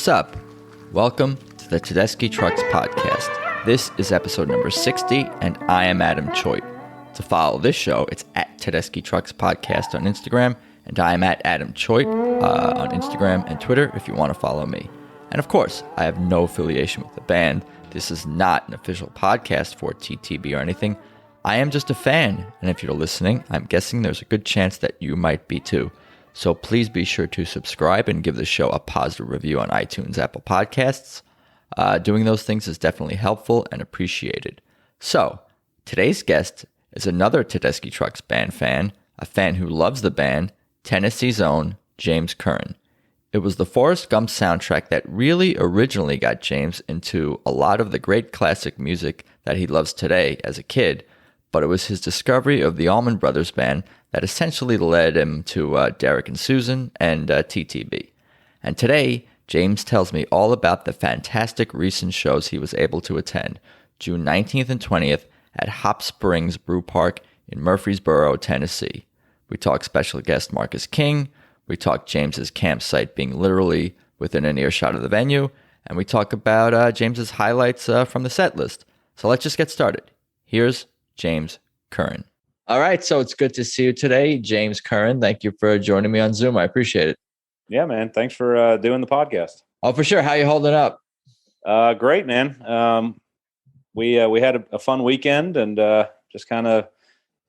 What's up? Welcome to the Tedeschi Trucks Podcast. This is episode number 60, and I am Adam Choit. To follow this show, it's at Tedeschi Trucks Podcast on Instagram, and I am at Adam Choit on Instagram and Twitter if you want to follow me. And of course, I have no affiliation with the band. This is not an official podcast for TTB or anything. I am just a fan, and if you're listening, I'm guessing there's a good chance that you might be too. So please be sure to subscribe and give the show a positive review on iTunes, Apple Podcasts. Doing those things is definitely helpful and appreciated. So, today's guest is another Tedeschi Trucks band fan, a fan who loves the band, Tennessee's own James Curran. It was the Forrest Gump soundtrack that really originally got James into a lot of the great classic music that he loves today as a kid, but it was his discovery of the Allman Brothers Band that essentially led him to Derek and Susan and TTB. And today, James tells me all about the fantastic recent shows he was able to attend, June 19th and 20th at Hop Springs Brew Park in Murfreesboro, Tennessee. We talk special guest Marcus King, we talk James's campsite being literally within an earshot of the venue, and we talk about James's highlights from the set list. So let's just get started. Here's James Curran. All right, so it's good to see you today, James Curran. Thank you for joining me on Zoom. I appreciate it. Yeah, man. Thanks for doing the podcast. Oh, for sure. How you holding up? Great, man. We had a fun weekend and just kind of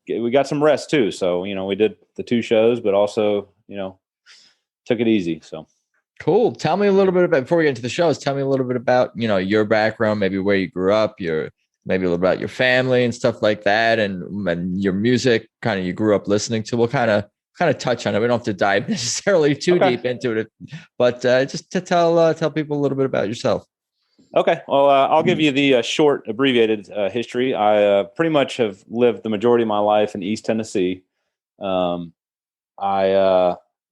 we got some rest too. So we did the two shows, but also took it easy. So cool. Tell me a little bit about, before we get into the shows. Tell me a little bit about your background, maybe where you grew up, maybe a little about your family and stuff like that, and your music, kind of you grew up listening to. We'll kind of touch on it. We don't have to dive necessarily too deep into it, but just to tell people a little bit about yourself. Okay. Well, I'll give you the short, abbreviated history. I pretty much have lived the majority of my life in East Tennessee.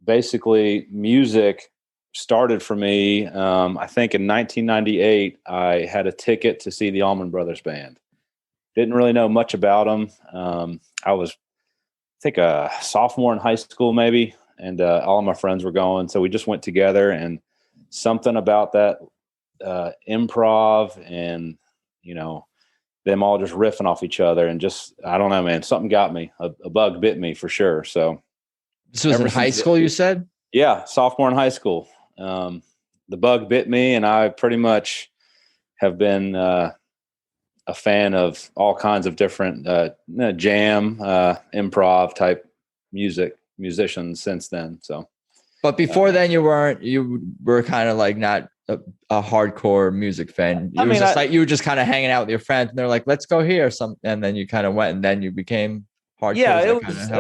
Basically, music started for me. I think in 1998, I had a ticket to see the Allman Brothers Band. Didn't really know much about them. I was, I think, a sophomore in high school maybe, and all of my friends were going. So we just went together, and something about that improv and, them all just riffing off each other and just, I don't know, man, something got me. A bug bit me for sure. So this was in high school, you said? Yeah, sophomore in high school. The bug bit me, and I pretty much have been a fan of all kinds of different jam, improv type musicians since then. So, but before then, you were kind of like not a hardcore music fan. You were just kind of hanging out with your friends, and they're like, "Let's go here," and then you kind of went, and then you became hardcore. Yeah, it was.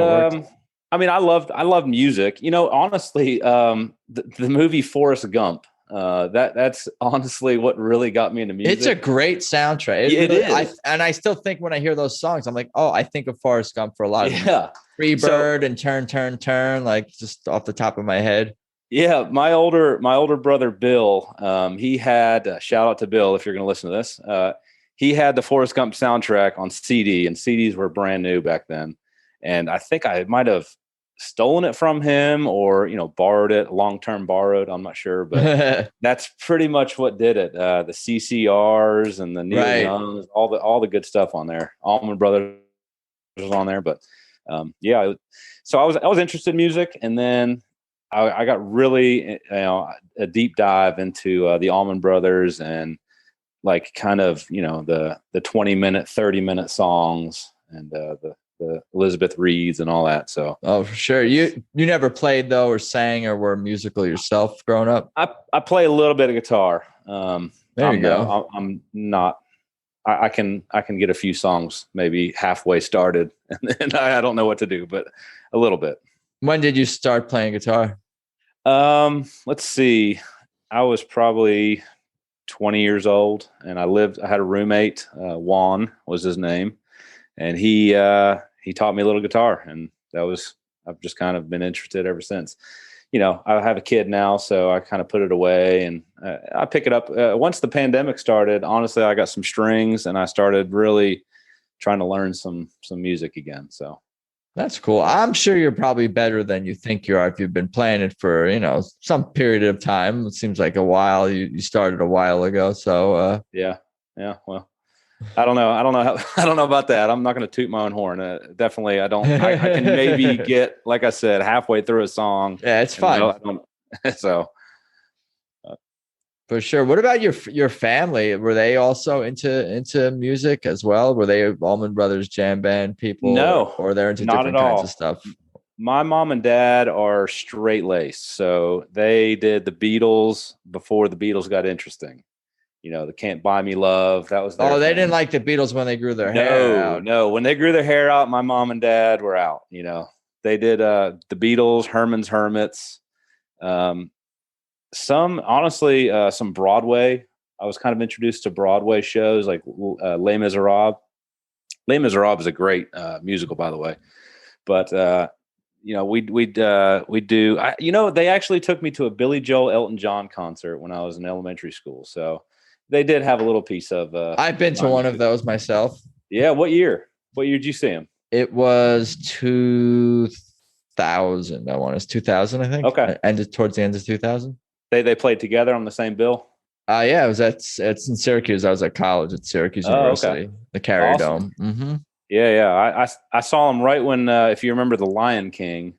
I loved music. Honestly, the movie Forrest Gump. That's honestly what really got me into music. It's a great soundtrack. It really is. I still think when I hear those songs, I'm like, oh, I think of Forrest Gump for a lot of them. Free Bird and Turn, like just off the top of my head. Yeah, my older brother Bill, he had shout out to Bill if you're going to listen to this. He had the Forrest Gump soundtrack on CD, and CDs were brand new back then. And I think I might have stolen it from him or, borrowed it, long-term borrowed. I'm not sure, but that's pretty much what did it. The CCRs and the Neil Youngs, all the good stuff on there. Allman Brothers was on there, but so I was interested in music, and then I got really, a deep dive into the Allman Brothers and like kind of, the 20-minute, 30-minute songs and the Elizabeth Reeds and all that. So, oh, for sure. You never played though, or sang, or were musical yourself growing up? I play a little bit of guitar. There you go. I'm not. I can get a few songs maybe halfway started, and then I don't know what to do, but a little bit. When did you start playing guitar? Let's see. I was probably 20 years old, and I had a roommate. Juan was his name, and he taught me a little guitar, and I've just kind of been interested ever since. I have a kid now, so I kind of put it away, and I pick it up. Once the pandemic started, honestly, I got some strings, and I started really trying to learn some music again. So That's cool. I'm sure you're probably better than you think you are if you've been playing it for, some period of time. It seems like a while. You started a while ago. So, Yeah. Yeah. Well, I don't know. I don't know. I don't know about that. I'm not going to toot my own horn. Definitely, I don't. I can maybe get, like I said, halfway through a song. Yeah, it's And fun. I don't. So For sure. What about your family? Were they also into music as well? Were they Allman Brothers jam band people, no, or they're into not at different kinds of all. stuff? My mom and dad are straight laced, so they did the Beatles before the Beatles got interesting. The "Can't Buy Me Love," that was their Oh, they thing. didn't like the Beatles when they grew their hair No, out. no. When they grew their hair out, my mom and dad were out. They did the Beatles, Herman's Hermits, um, some Broadway. I was kind of introduced to Broadway shows like Les Miserables. Les Miserables is a great musical, by the way. But we'd do. They actually took me to a Billy Joel Elton John concert when I was in elementary school. So they did have a little piece of. I've been to one of those myself. Yeah, what year? What year did you see him? It was 2000. I want it's 2000. I think. Okay. Ended towards the end of 2000. They played together on the same bill. Yeah, it was it's in Syracuse. I was at college at Syracuse Oh, University, okay. the Carrier Awesome. Dome. Mm-hmm. Yeah. I saw him right when, if you remember, The Lion King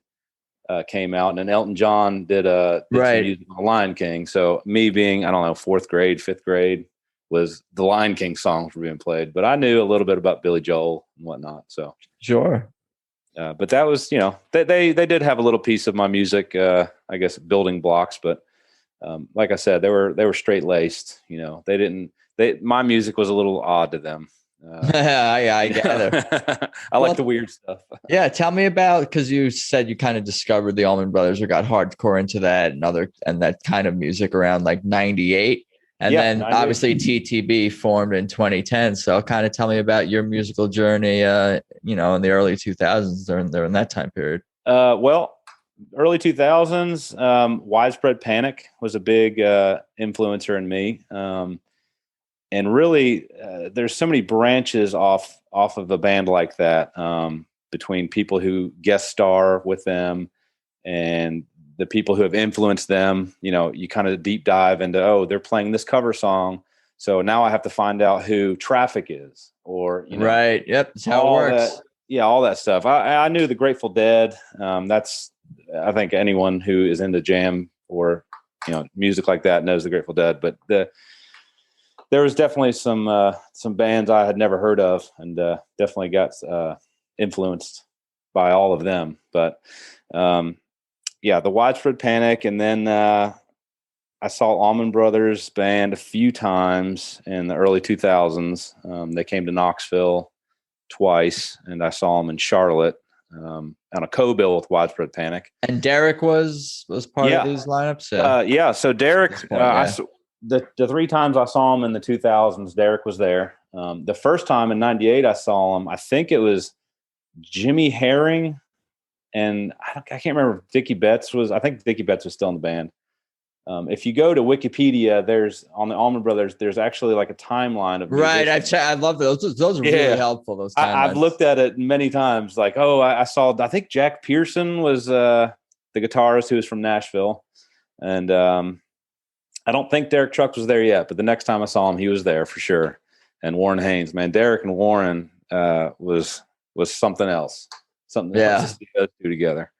came out, and then Elton John did some Right. music on The Lion King. So me being, I don't know, fourth grade, fifth grade, was The Lion King songs were being played. But I knew a little bit about Billy Joel and whatnot. So Sure. but that was, they did have a little piece of my music, I guess, building blocks. But like I said, they were straight laced. My music was a little odd to them. Yeah, I gather. I like the weird stuff. Yeah, tell me about, because you said you kind of discovered the Allman Brothers or got hardcore into that and that kind of music around like 98. And Yeah, then 98. obviously TTB formed in 2010. So kind of tell me about your musical journey, in the early 2000s during that time period. Well, early 2000s, Widespread Panic was a big influencer in me. And really, there's so many branches off of a band like that, between people who guest star with them and the people who have influenced them. You kind of deep dive into, oh, they're playing this cover song, so now I have to find out who Traffic is, or right. Yep, that's how it works. All that stuff. I knew the Grateful Dead. That's, I think, anyone who is into jam or music like that knows the Grateful Dead. But there was definitely some bands I had never heard of, and definitely got influenced by all of them. But the Widespread Panic, and then I saw Allman Brothers band a few times in the early 2000s. They came to Knoxville twice, and I saw them in Charlotte on a co-bill with Widespread Panic. And Derek was part of these lineups. So Derek, the three times I saw him in the 2000s, Derek was there. The first time in '98 I saw him, I think it was Jimmy Herring, and I can't remember if Dickie Betts was. I think Dickie Betts was still in the band. If you go to Wikipedia, there's on the Allman Brothers, there's actually like a timeline of right. I love those. Those are really helpful. Those timelines. I've looked at it many times. Like, I saw. I think Jack Pearson was the guitarist who was from Nashville, and I don't think Derek Trucks was there yet. But the next time I saw him, he was there for sure. And Warren Haynes, man, Derek and Warren was something else. Something else to see those two together.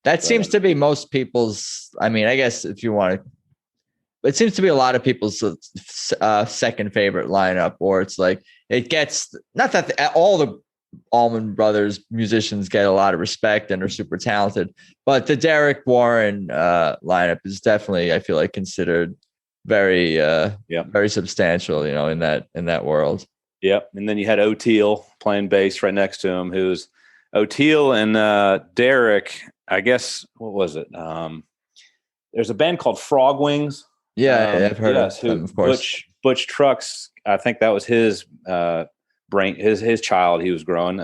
That seems to be most people's. I mean, I guess if you want to, it seems to be a lot of people's second favorite lineup, or it's like it gets, not that all the Allman Brothers musicians get a lot of respect and are super talented, but the Derek Warren lineup is definitely, I feel like, considered very very substantial, in that world. Yep. And then you had O'Teal playing bass right next to him, who's O'Teal and Derek. I guess, what was it? There's a band called Frog Wings. Yeah, I've heard of them, of course. Butch Trucks, I think that was his his child he was growing.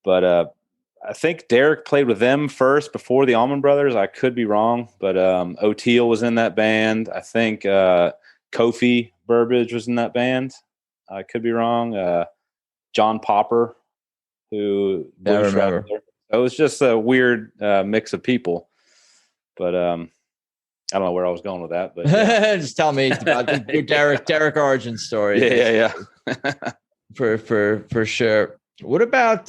But I think Derek played with them first before the Allman Brothers. I could be wrong, but O'Teal was in that band. I think Kofi Burbage was in that band. I could be wrong. John Popper, who I Blues remember. Traveler. So it was just a weird mix of people. But I don't know where I was going with that. But yeah. Just tell me about your Derek origin story. Yeah. For sure. What about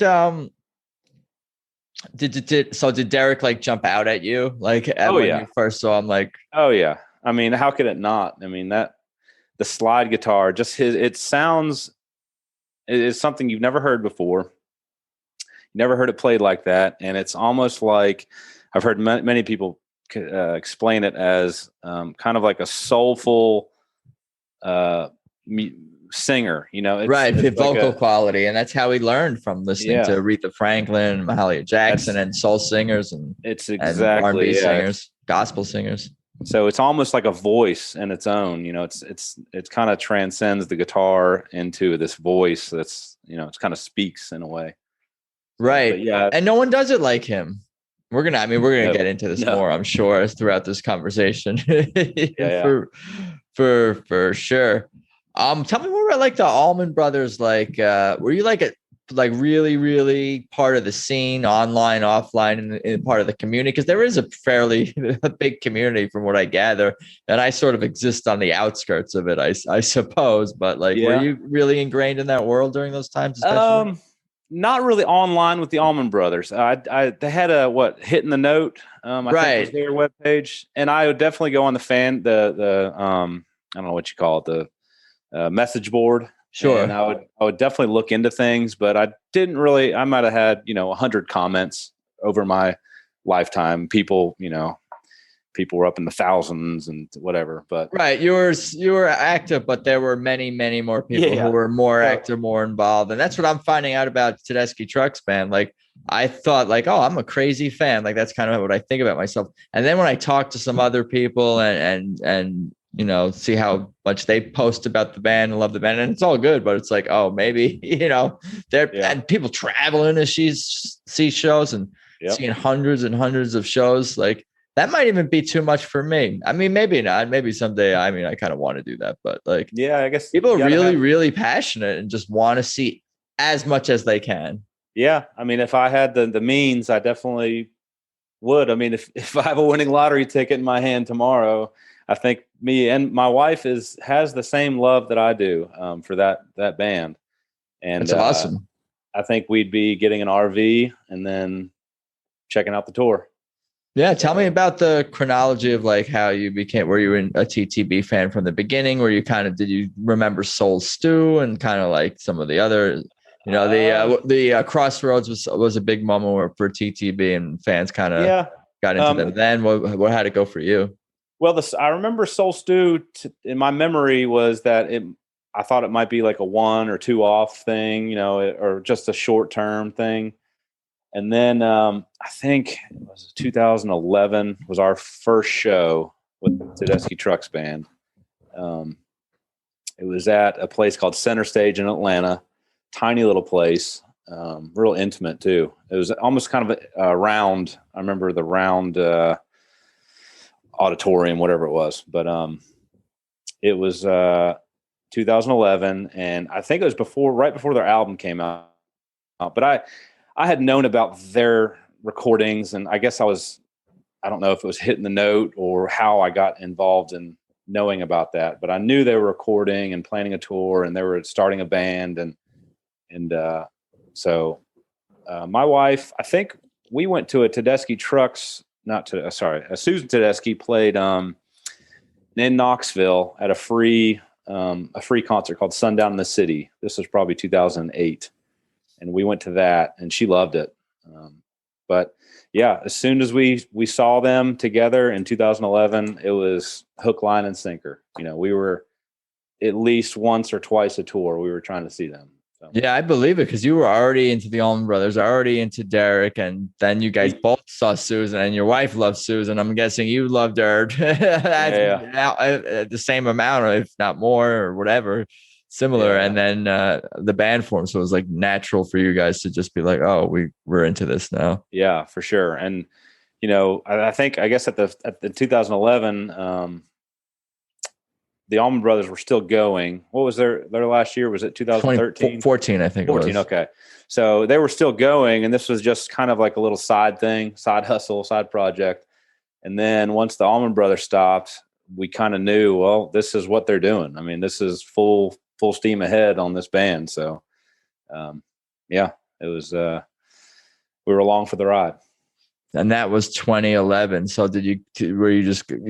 did Derek like jump out at you like Oh when yeah. you first saw him? Like, Oh yeah. I mean, how could it not? I mean, that the slide guitar, just it sounds, it is something you've never heard before. Never heard it played like that, and it's almost like I've heard many people explain it as kind of like a soulful uh, singer. You know, right, it's like vocal quality, and that's how he learned from listening to yeah, Aretha Franklin, Mahalia Jackson, and soul singers it's and R&B exactly singers, gospel singers. So it's almost like a voice in its own. You know, it's kind of transcends the guitar into this voice that's, you know, it's kind of speaks in a way. So, Right. but yeah, And no one does it like him. We're gonna get into this no. more, I'm sure, throughout this conversation. Yeah. For sure. Tell me more about like the Allman Brothers. Like, were you like really, really part of the scene, online, offline, in part of the community? Because there is a fairly a big community from what I gather, and I sort of exist on the outskirts of it, I suppose. But like, were Yeah. you really ingrained in that world during those times, especially? Not really online with the Allman Brothers. They had a Hitting the Note. I think was their webpage, and I would definitely go on the I don't know what you call it, the message board. Sure. And I would definitely look into things, but I didn't really. I might have had 100 comments over my lifetime. People were up in the thousands and whatever. But right, you were active, but there were many, many more people who were more active, more involved, and that's what I'm finding out about Tedeschi Trucks Band. Like, I thought, like, oh, I'm a crazy fan. Like, that's kind of what I think about myself. And then when I talk to some other people and see how much they post about the band and love the band, and it's all good, but it's like, oh, maybe and people traveling to see shows and seeing hundreds and hundreds of shows, like. That might even be too much for me. I mean, maybe not. Maybe someday. I mean, I kind of want to do that, but like, yeah, I guess people are really, really passionate and just want to see as much as they can. Yeah, I mean, if I had the means, I definitely would. I mean, if I have a winning lottery ticket in my hand tomorrow, I think me and my wife has the same love that I do for that band, and that's awesome. I think we'd be getting an RV and then checking out the tour. Yeah, tell me about the chronology of like how you became. Were you a TTB fan from the beginning? Were you did you remember Soul Stew and kind of like some of the other, the Crossroads was a big moment for TTB, and fans kind of got into them. Then what had it go for you? Well, I remember Soul Stew in my memory was that I thought it might be like a 1 or 2 off thing, or just a short term thing. And then I think it was 2011 was our first show with Tedeschi Trucks Band. It was at a place called Center Stage in Atlanta, tiny little place, real intimate too. It was almost kind of a round. I remember the round auditorium, whatever it was. But it was 2011, and I think it was right before their album came out. But I had known about their recordings, and I guess I don't know if it was Hitting the Note or how I got involved in knowing about that, but I knew they were recording and planning a tour, and they were starting a band. And so my wife, I think we went to a Tedeschi Trucks, a Susan Tedeschi played in Knoxville at a free concert called Sundown in the City. This was probably 2008. And we went to that, and she loved it. But yeah, as soon as we saw them together in 2011, it was hook, line, and sinker. We were at least once or twice a tour. We were trying to see them. So. Yeah, I believe it, because you were already into the Allman Brothers, already into Derek, and then you guys both saw Susan, and your wife loved Susan. I'm guessing you loved her the same amount, if not more, or whatever. Similar. Yeah. And then the band formed, so it was like natural for you guys to just be like, oh, we're into this now. Yeah, for sure. And I guess at the 2011 the Allman Brothers were still going. What was their last year? Was it 2013? 14, I think 14, it was. okay. So they were still going, and this was just kind of like a little side thing, side hustle, side project. And then once the Allman Brothers stopped, we kind of knew, well, this is what they're doing. I mean, this is full steam ahead on this band. So, yeah, it was, we were along for the ride. And that was 2011. So you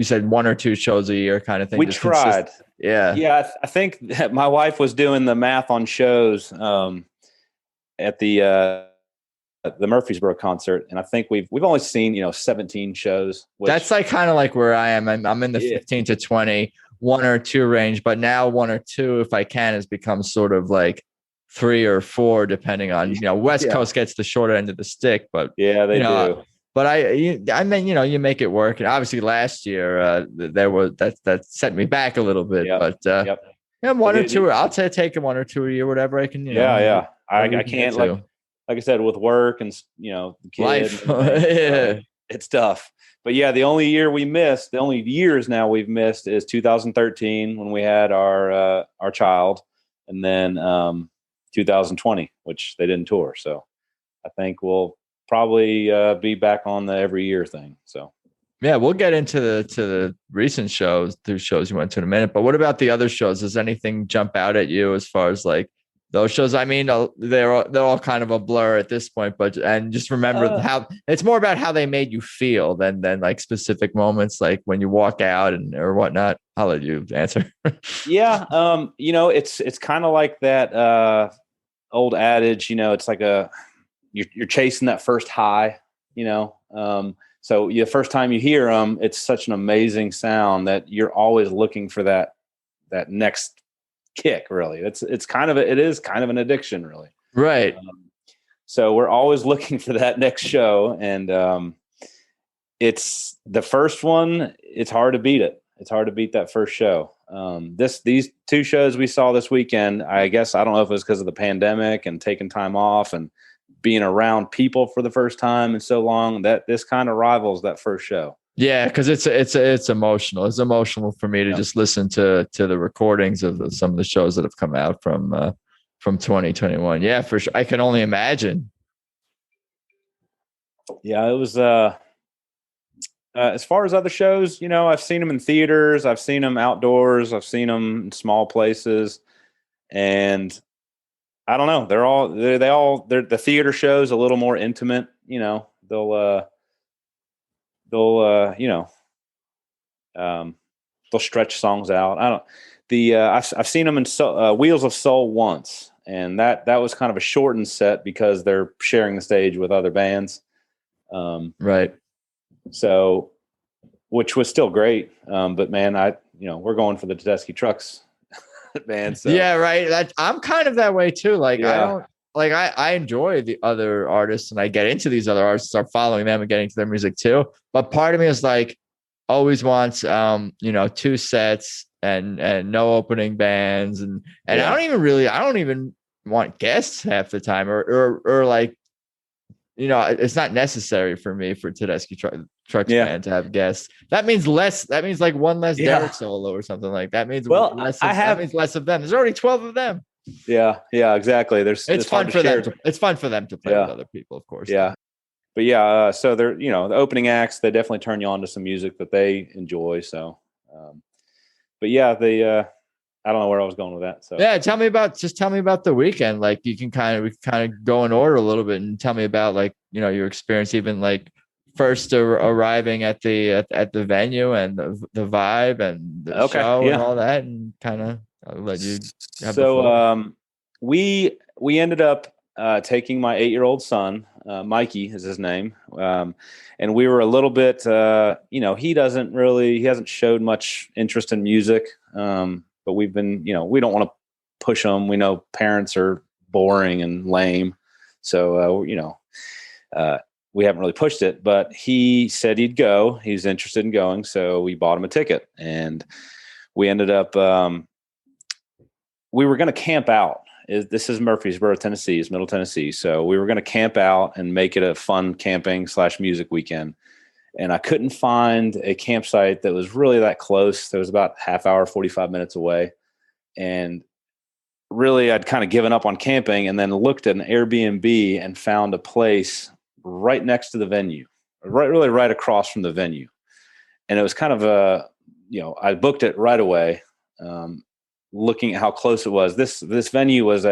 said 1 or 2 shows a year kind of thing? We tried. Yeah. Yeah. I think that my wife was doing the math on shows, at the Murfreesboro concert. And I think we've only seen, 17 shows. That's like kind of like where I am. I'm in the 15 to 20, 1 or 2 range, but now 1 or 2, if I can, has become sort of like 3 or 4, depending on, West Coast gets the shorter end of the stick, but yeah, they do. But I mean, you make it work. And obviously last year there was that set me back a little bit, but 1 or 2, I'll take 1 or 2 a year, whatever I can, I can't, like I said, with work and, the kid, life. It's tough. But yeah, the only years now we've missed is 2013 when we had our child, and then 2020, which they didn't tour. So I think we'll probably be back on the every year thing. So yeah, we'll get into the recent shows, 2 shows you went to in a minute. But what about the other shows? Does anything jump out at you as far as like those shows? I mean, they're all kind of a blur at this point, and just remember how it's more about how they made you feel than like specific moments, like when you walk out or whatnot. I'll let you answer. Yeah. It's kind of like that old adage, it's like you're chasing that first high, so the first time you hear them, it's such an amazing sound that you're always looking for that next kick. Really, it is kind of an addiction, really. Right. So we're always looking for that next show, and it's the first one. It's hard to beat it. It's hard to beat that first show. These 2 shows we saw this weekend, I guess, I don't know if it was because of the pandemic and taking time off and being around people for the first time in so long, that this kind of rivals that first show. Yeah, because it's emotional. It's emotional for me to just listen to the recordings of some of the shows that have come out from 2021. Yeah, for sure. I can only imagine. Yeah, it was. As far as other shows, I've seen them in theaters, I've seen them outdoors, I've seen them in small places, and I don't know. The theater shows a little more intimate. They'll stretch songs out. I've seen them in Wheels of Soul once, and that was kind of a shortened set because they're sharing the stage with other bands. Right. So, which was still great. But man, we're going for the Tedeschi Trucks band. So. Yeah, right. I'm kind of that way too. Like I enjoy the other artists and I get into these other artists, start following them and getting into their music too. But part of me is like always wants 2 sets and no opening bands and I don't even want guests half the time or like it's not necessary for me for Tedeschi Trucks band to have guests. That means less. That means like 1 less Derek solo or something like that. Means that means less of them. There's already 12 of them. Yeah, exactly. It's fun for them. It's fun for them to play with other people, of course. Yeah, but yeah. So they're the opening acts. They definitely turn you on to some music that they enjoy. So, but yeah, I don't know where I was going with that. So yeah, tell me about the weekend. Like we can kind of go in order a little bit and tell me about like your experience, even like first arriving at the venue and the vibe and the show and all that, and kind of I'll let you have so we ended up taking my 8-year-old son, Mikey is his name, and we were a little bit he hasn't showed much interest in music, but we've been we don't want to push him. We know parents are boring and lame, so we haven't really pushed it, but he said he'd go. He's interested in going. So we bought him a ticket and we ended up, we were going to camp out. This is Murfreesboro, Tennessee, Middle Tennessee. So we were going to camp out and make it a fun camping / music weekend. and I couldn't find a campsite that was really that close. It was about half hour, 45 minutes away. And really, I'd kind of given up on camping, and then looked at an Airbnb and found a place right next to the venue, really right across from the venue. And it was kind of I booked it right away, looking at how close it was. This venue was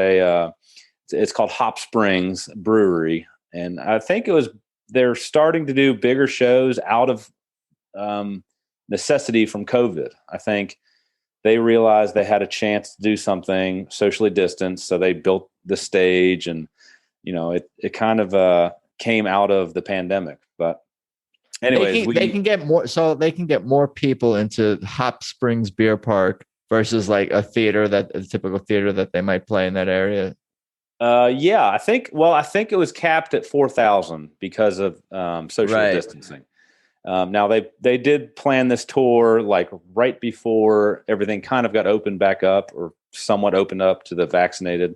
it's called Hop Springs Brewery. And I think they're starting to do bigger shows out of necessity from COVID. I think they realized they had a chance to do something socially distanced. So they built the stage, and, it kind of came out of the pandemic. But anyways, they can get more people into Hop Springs Beer Park versus like a typical theater that they might play in that area. Yeah, I think it was capped at 4,000 because of social distancing. Now they did plan this tour like right before everything kind of got opened back up, or somewhat opened up to the vaccinated.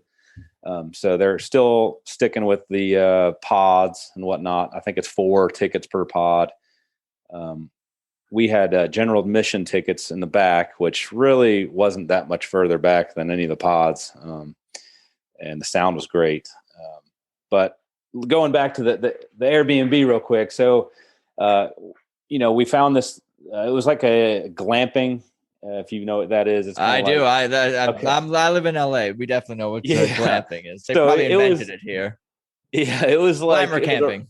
So they're still sticking with the pods and whatnot. I think it's 4 tickets per pod. We had general admission tickets in the back, which really wasn't that much further back than any of the pods. And the sound was great. But going back to the Airbnb real quick. So, we found this, it was like a glamping. If you know what that is, I do. I live in LA. We definitely know what glamping is. They probably invented it here. Yeah, it was like glamour camping.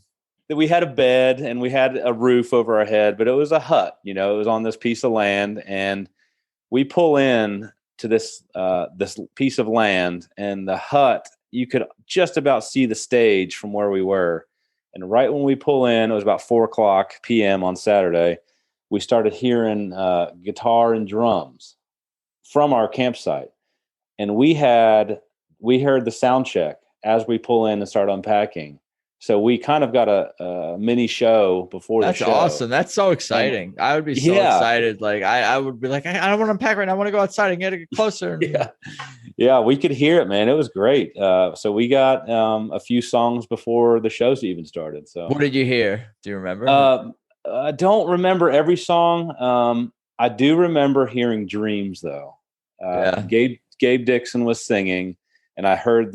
We had a bed and we had a roof over our head, but it was a hut. It was on this piece of land, and we pull in to this piece of land, and the hut, you could just about see the stage from where we were. And right when we pull in, it was about 4:00 p.m. on Saturday, we started hearing guitar and drums from our campsite. And we heard the sound check as we pull in and start unpacking. So we kind of got a mini show before the show. That's awesome. That's so exciting. I would be so excited. Like I would be like, I don't want to unpack right now. I want to go outside and get closer. Yeah, we could hear it, man. It was great. So we got a few songs before the shows even started. So what did you hear? Do you remember? I don't remember every song. I do remember hearing Dreams, though. Gabe Dixon was singing, and I heard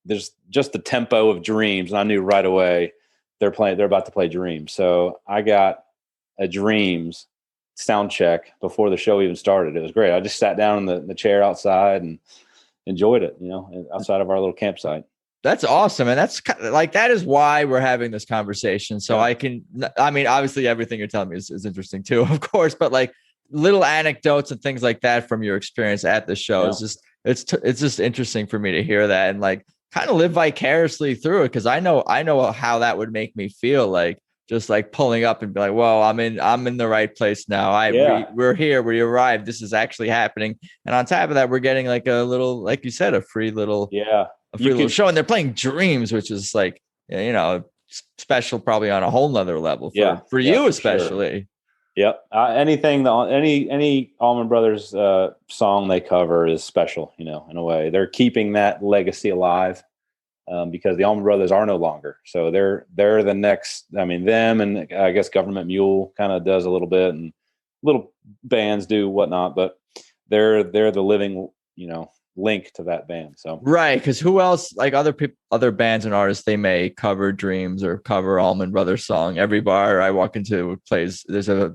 there's just the tempo of Dreams, and I knew right away they're about to play Dreams. So I got a Dreams sound check before the show even started. It was great. I just sat down in the chair outside and enjoyed it, outside of our little campsite. That's awesome. And that's like, that is why we're having this conversation. So obviously everything you're telling me is interesting too, of course, but like little anecdotes and things like that from your experience at the show is just, it's just interesting for me to hear that and like kind of live vicariously through it. Cause I know how that would make me feel, like just like pulling up and be like, well, I'm in the right place now. We're here, we arrived. This is actually happening. And on top of that, we're getting like a little, like you said, a free little show. And they're playing Dreams, which is like, special probably on a whole nother level for you, especially. Sure. Yep. Any Allman Brothers song they cover is special, in a way. They're keeping that legacy alive because the Allman Brothers are no longer. So they're the next, them and I guess Government Mule kind of does a little bit, and little bands do whatnot, but they're the living, link to that band. So right, because who else, like other bands and artists, they may cover Dreams or cover Allman Brothers song. Every bar I walk into there's a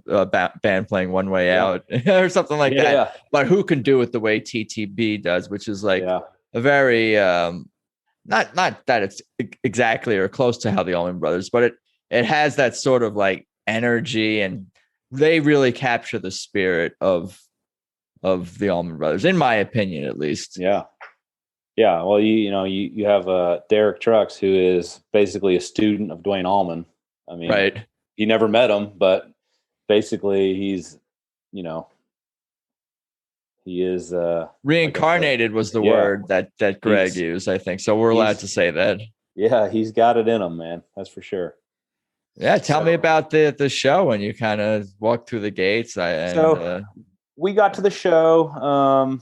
band playing One Way Out or something like that. But who can do it the way TTB does, which is like a very not that it's exactly or close to how the Allman Brothers, but it has that sort of like energy, and they really capture the spirit of the Allman Brothers, in my opinion, at least. Yeah. Well, you have Derek Trucks, who is basically a student of Dwayne Allman. Right. He never met him, but basically he's, he is reincarnated was the word that Greg used, I think. So we're allowed to say that. Yeah, he's got it in him, man. That's for sure. Yeah, tell me about the show when you kind of walked through the gates. We got to the show.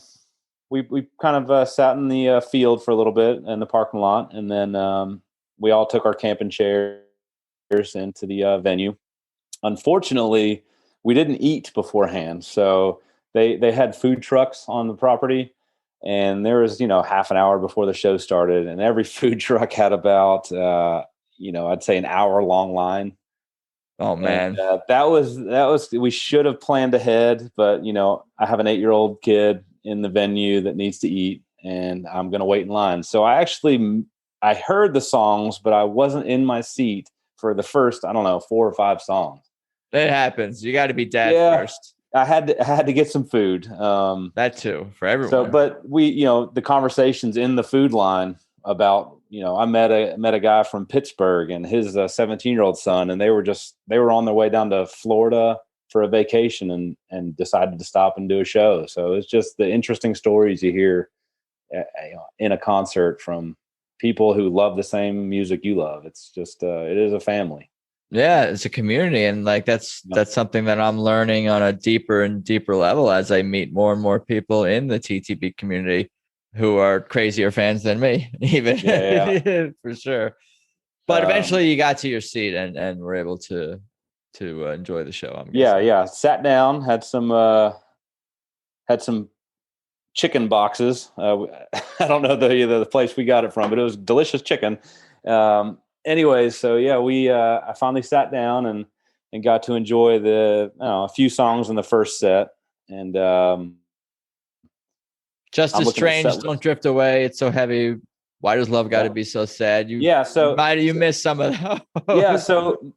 We kind of sat in the field for a little bit in the parking lot, and then we all took our camping chairs into the venue. Unfortunately, we didn't eat beforehand, so they had food trucks on the property, and there was half an hour before the show started, and every food truck had about I'd say an hour long line. Oh man, and, that was we should have planned ahead, but I have an 8-year-old kid in the venue that needs to eat, and I'm going to wait in line. So I heard the songs, but I wasn't in my seat for the first, I don't know, 4 or 5 songs. it happens. You got to be dad first. I had to get some food. That too, for everyone. So, but we, the conversations in the food line about, I met a guy from Pittsburgh and his 17-year-old son, and they were on their way down to Florida for a vacation and decided to stop and do a show. So it's just the interesting stories you hear in a concert from people who love the same music you love. It's just, it is a family. Yeah, it's a community, and like that's something that I'm learning on a deeper and deeper level as I meet more and more people in the TTB community who are crazier fans than me, even. Yeah. For sure. But eventually, you got to your seat and were able to enjoy the show. Yeah. Sat down, had some chicken boxes. I don't know the place we got it from, but it was delicious chicken. Anyways, so yeah, I finally sat down and got to enjoy a few songs in the first set, and Just As Strange, Don't Drift Away, It's So Heavy, Why Does Love Got to Be So Sad? You missed some of those. Yeah, so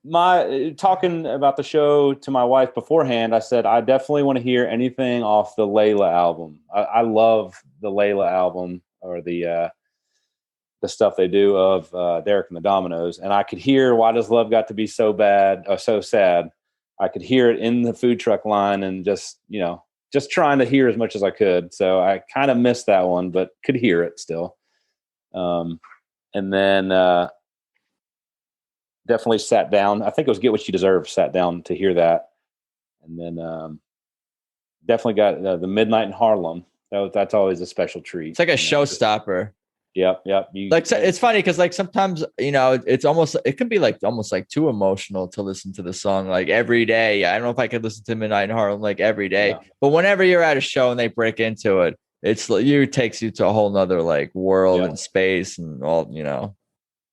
talking about the show to my wife beforehand, I said I definitely want to hear anything off the Layla album. I love the Layla album, or the stuff they do of Derek and the Dominoes, and I could hear Why Does Love Got to Be So Bad or So Sad. I could hear it in the food truck line, and just trying to hear as much as I could. So I kind of missed that one, but could hear it still. And then definitely sat down. I think it was Get What You Deserve. Sat down to hear that, and then definitely got the Midnight in Harlem. That's always a special treat. It's like a showstopper. Yep. It's funny because like sometimes it can be like almost like too emotional to listen to the song like every day. I don't know if I could listen to Midnight in Harlem like every day, yeah. But whenever you're at a show and they break into it, it takes you to a whole nother like world and space and all.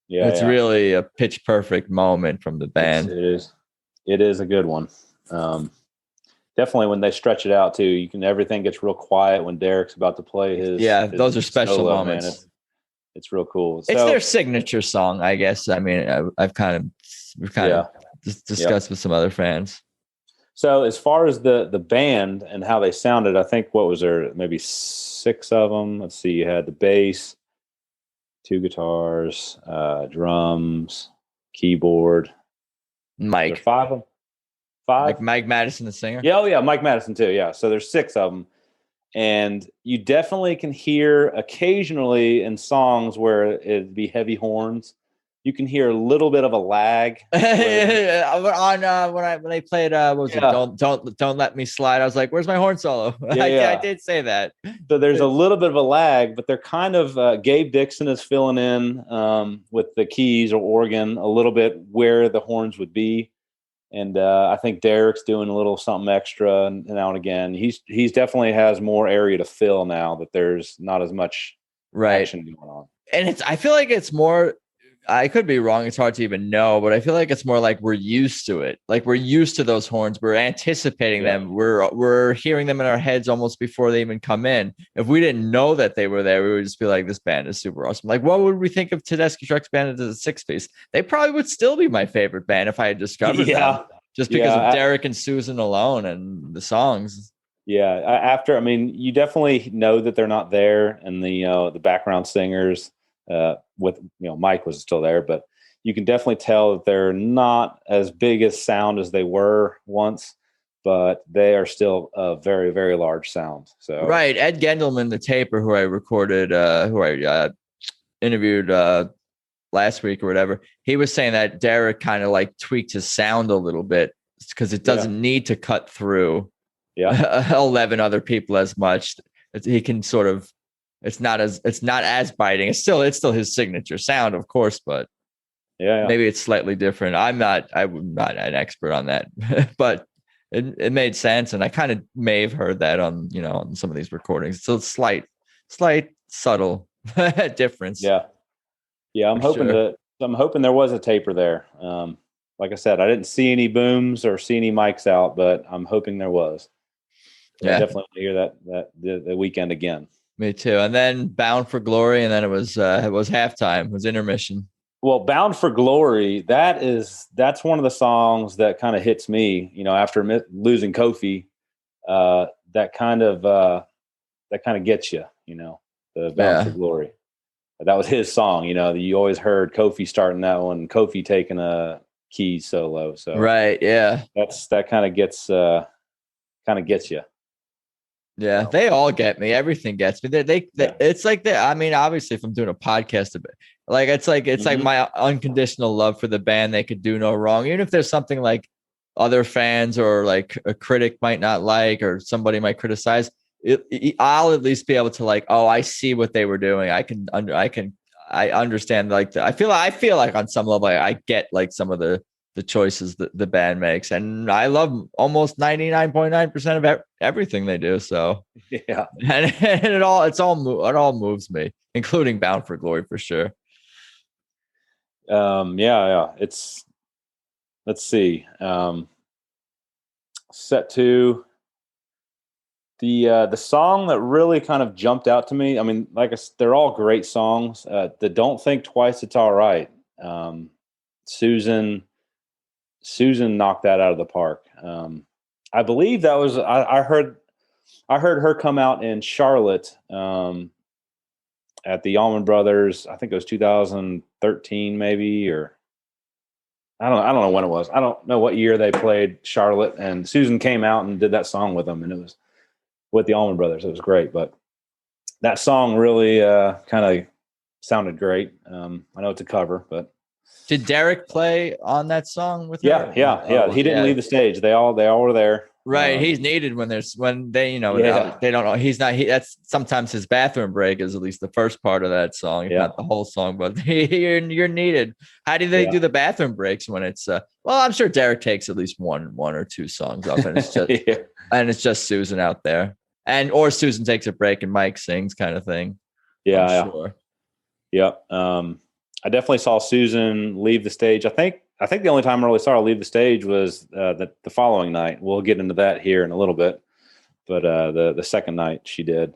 Yeah, it's really a pitch perfect moment from the band. It is a good one. Definitely when they stretch it out too, everything gets real quiet when Derek's about to play his. Yeah, those are special moments. Man. It's real cool. It's their signature song, I guess. I mean, we've kind of discussed with some other fans. So as far as the band and how they sounded, I think what was there? Maybe 6 of them. Let's see. You had the bass, 2 guitars, drums, keyboard, Mike. 5 of them. 5. Like Mike Madison, the singer. Yeah, Mike Madison too. Yeah. So there's 6 of them. And you definitely can hear occasionally in songs where it'd be heavy horns. You can hear a little bit of a lag. When they played what was it? Don't Let Me Slide. I was like, where's my horn solo? I did say that. So there's a little bit of a lag, but they're kind of Gabe Dixon is filling in with the keys or organ a little bit where the horns would be. And I think Derek's doing a little something extra now and again. He's definitely has more area to fill now that there's not as much action going on. And I feel like it's more. I could be wrong. It's hard to even know, but I feel like it's more like we're used to it. Like we're used to those horns. We're anticipating them. We're hearing them in our heads almost before they even come in. If we didn't know that they were there, we would just be like, this band is super awesome. Like, what would we think of Tedeschi Trucks Band as a 6-piece? They probably would still be my favorite band if I had discovered them. Just because of Derek and Susan alone and the songs. Yeah. You definitely know that they're not there, and the background singers with Mike was still there, but you can definitely tell that they're not as big as sound as they were once, but they are still a very, very large sound. So right, Ed Gendelman, the taper who I recorded, who I interviewed last week or whatever, he was saying that Derek kind of like tweaked his sound a little bit because it doesn't need to cut through 11 other people as much. He can sort of. It's not as biting. It's still his signature sound, of course, but Yeah. Maybe it's slightly different. I'm not an expert on that, but it made sense. And I kind of may have heard that on, on some of these recordings. So slight, subtle difference. Yeah. Yeah. I'm hoping there was a taper there. Like I said, I didn't see any booms or see any mics out, but I'm hoping there was. Yeah. I definitely want to hear the weekend again. Me too. And then Bound for Glory, and then it was halftime. It was intermission. Well, Bound for Glory, that's one of the songs that kind of hits me, after losing Kofi, that kind of gets you, the Bound for Glory. That was his song, you always heard Kofi starting that one, Kofi taking a keys solo. So right. Yeah. That kind of gets you. Yeah, they all get me. Everything gets me. They it's like I mean, obviously, if I'm doing a podcast, like it's like my unconditional love for the band. They could do no wrong, even if there's something like other fans or like a critic might not like, or somebody might criticize. I'll at least be able to like, oh, I see what they were doing. I understand. Like I feel like on some level, I get like some of the choices that the band makes, and I love almost 99.9% of everything they do. So yeah, and it all moves me, including Bound for Glory for sure. Yeah. It's, let's see, set to the song that really kind of jumped out to me. I mean, they're all great songs. The Don't Think Twice, It's All Right. Susan knocked that out of the park. I believe that was I heard her come out in Charlotte at the Allman Brothers. I think it was 2013, maybe, or I don't know when it was. I don't know what year they played Charlotte, and Susan came out and did that song with them, and it was with the Allman Brothers. It was great, but that song really kind of sounded great. I know it's a cover, but. Did Derek play on that song with her? Yeah. He didn't leave the stage. They all were there. Right. He's needed when they, they don't know. He's not, that's sometimes his bathroom break is at least the first part of that song, if not the whole song, but you're needed. How do they do the bathroom breaks when it's, well, I'm sure Derek takes at least one or two songs up, and it's just, and it's just Susan out there, or Susan takes a break and Mike sings kind of thing. Yeah. Sure. Yep. I definitely saw Susan leave the stage. I think the only time I really saw her leave the stage was the following night. We'll get into that here in a little bit, but the second night she did.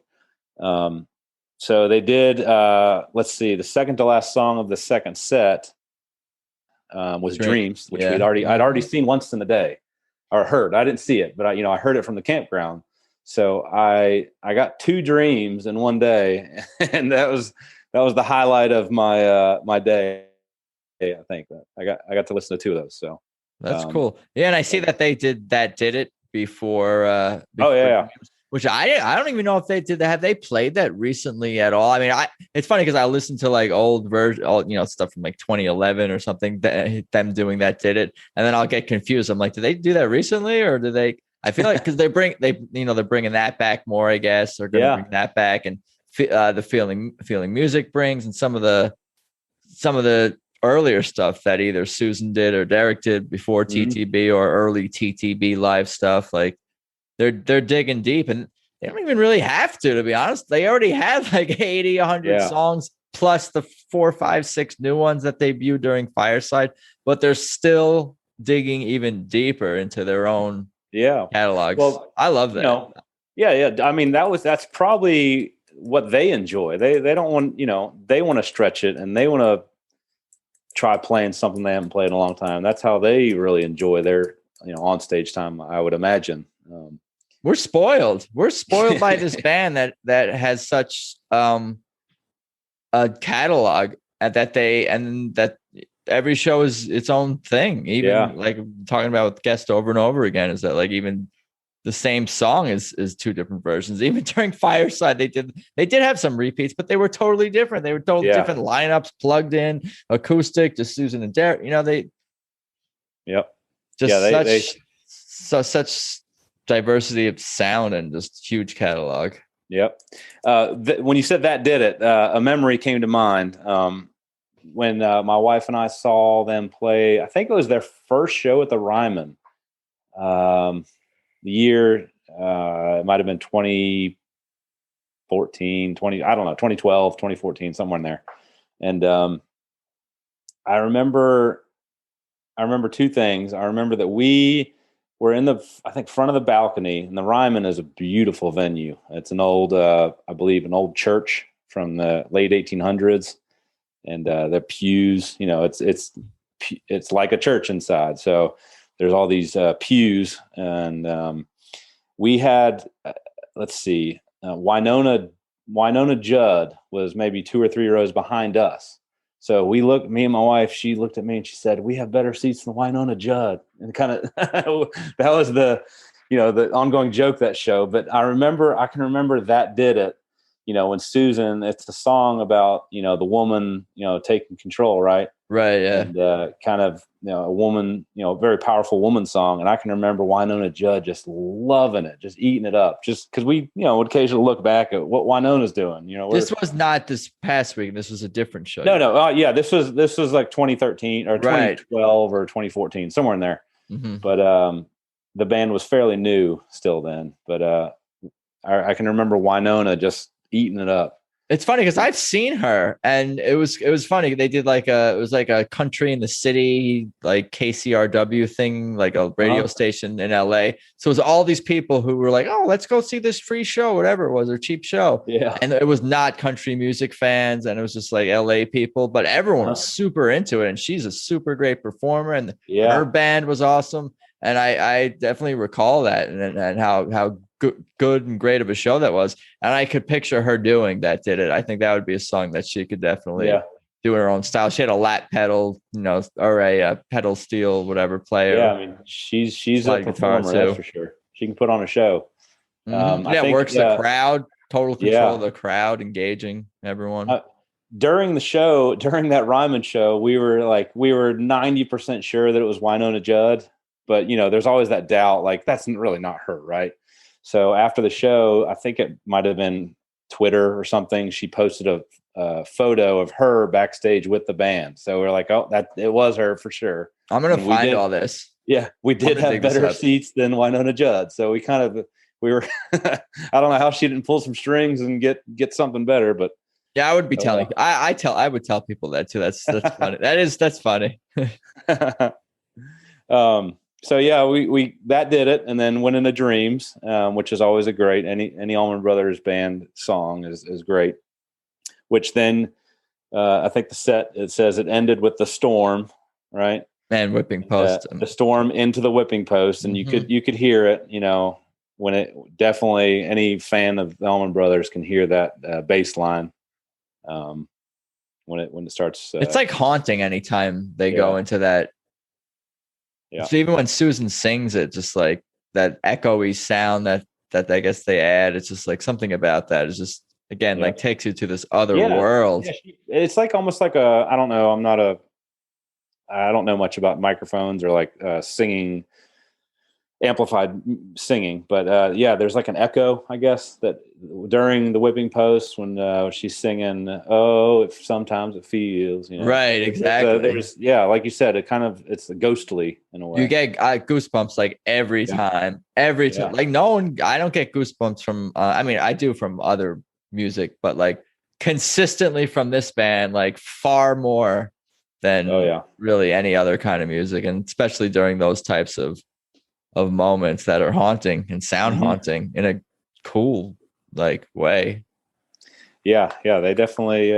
So they did. Let's see. The second to last song of the second set was Dreams, which I'd already seen once in the day, or heard. I didn't see it, but I heard it from the campground. So I got 2 Dreams in one day, and that was the highlight of my day. I think that I got to listen to 2 of those. So that's cool. Yeah, and I see that they did it before. Which I don't even know if they did that. Have they played that recently at all? I mean, it's funny because I listened to like old stuff from like 2011 or something. Them doing that did it, and then I'll get confused. I'm like, did they do that recently, or did they? I feel like because they're bringing that back more. I guess they're going to bring that back, and the feeling music brings, and some of the earlier stuff that either Susan did or Derek did before TTB or early TTB live stuff. Like they're digging deep, and they don't even really have to be honest. They already have like 80, 100 songs plus the 4, 5, 6 new ones that they debuted during Fireside, but they're still digging even deeper into their own catalogs. Well, I love that. I mean, that's probably what they enjoy. They don't want, they want to stretch it, and they want to try playing something they haven't played in a long time. That's how they really enjoy their, on stage time, I would imagine. We're spoiled by this band that has such a catalog, that every show is its own thing. Even like talking about with guests over and over again, is that like even the same song is 2 different versions. Even during Fireside, they did have some repeats, but they were totally different. They were totally different lineups, plugged in, acoustic, just Susan and Derek. Such diversity of sound and just huge catalog. Yep. When you said that did it, a memory came to mind. when my wife and I saw them play, I think it was their first show at the Ryman. The year, it might have been 2014, 2012, 2014, somewhere in there. And I remember two things. I remember that we were in the, I think, front of the balcony, and the Ryman is a beautiful venue. It's an old, I believe, an old church from the late 1800s, and the pews, it's like a church inside. So there's all these pews, and we had, let's see, Winona Judd was maybe 2 or 3 rows behind us. So me and my wife, she looked at me and she said, "We have better seats than Winona Judd." And kind of, that was the ongoing joke that show. But I can remember that did it, when Susan, it's the song about, the woman, taking control, right? Right. Yeah. And kind of, a woman, a very powerful woman song. And I can remember Winona Judd just loving it, just eating it up, just because we, would occasionally look back at what Winona's doing. This was not this past week. This was a different show. No. Yeah. This was like 2013 or 2012 or 2014, somewhere in there. Mm-hmm. But the band was fairly new still then. But I can remember Winona just eating it up. It's funny because I've seen her, and it was funny. They did it was like a country in the city, like KCRW thing, like a radio station in LA. So it was all these people who were like, "Oh, let's go see this free show, whatever it was, or cheap show." Yeah. And it was not country music fans, and it was just like LA people, but everyone was super into it. And she's a super great performer, and her band was awesome. And I definitely recall that, and how good and great of a show that was. And I could picture her doing that. Did it? I think that would be a song that she could definitely do in her own style. She had a lap pedal, or a pedal steel, whatever player. Yeah, I mean, she's a performer, that's for sure. She can put on a show. Mm-hmm. I think, works the crowd, total control of the crowd, engaging everyone. During that Ryman show, we were 90% sure that it was Winona Judd, but there's always that doubt, like that's really not her, right? So after the show, I think it might have been Twitter or something, she posted a photo of her backstage with the band. So we're like, oh, that it was her for sure. I'm gonna find all this. Yeah, we did have better seats than Winona Judd. So we were I don't know how she didn't pull some strings and get something better, but yeah, I would be telling. I would tell people that too. That's funny. That's funny. So yeah, we that did it, and then Went Into Dreams, which is always a great any Allman Brothers band song is great. Which then I think the set, it says it ended with The Storm, right? And Whipping Post. The Storm into the Whipping Post, and you could hear it. When it definitely any fan of the Allman Brothers can hear that bass line when it starts. It's like haunting anytime they go into that. Yeah. So even when Susan sings it, just like that echoey sound that I guess they add, it's just like something about that is just like takes you to this other world. Yeah, it's like almost like I don't know. I don't know much about microphones or like singing, amplified singing, but there's like an echo, I guess, that during the Whipping Post when she's singing, "Oh, if sometimes it feels," right, exactly. There's like you said, it's ghostly in a way. You get goosebumps like every time, time. Like I don't get goosebumps from. I mean, I do from other music, but like consistently from this band, like far more than really any other kind of music, and especially during those types of moments that are haunting and sound haunting in a cool way. Yeah, they definitely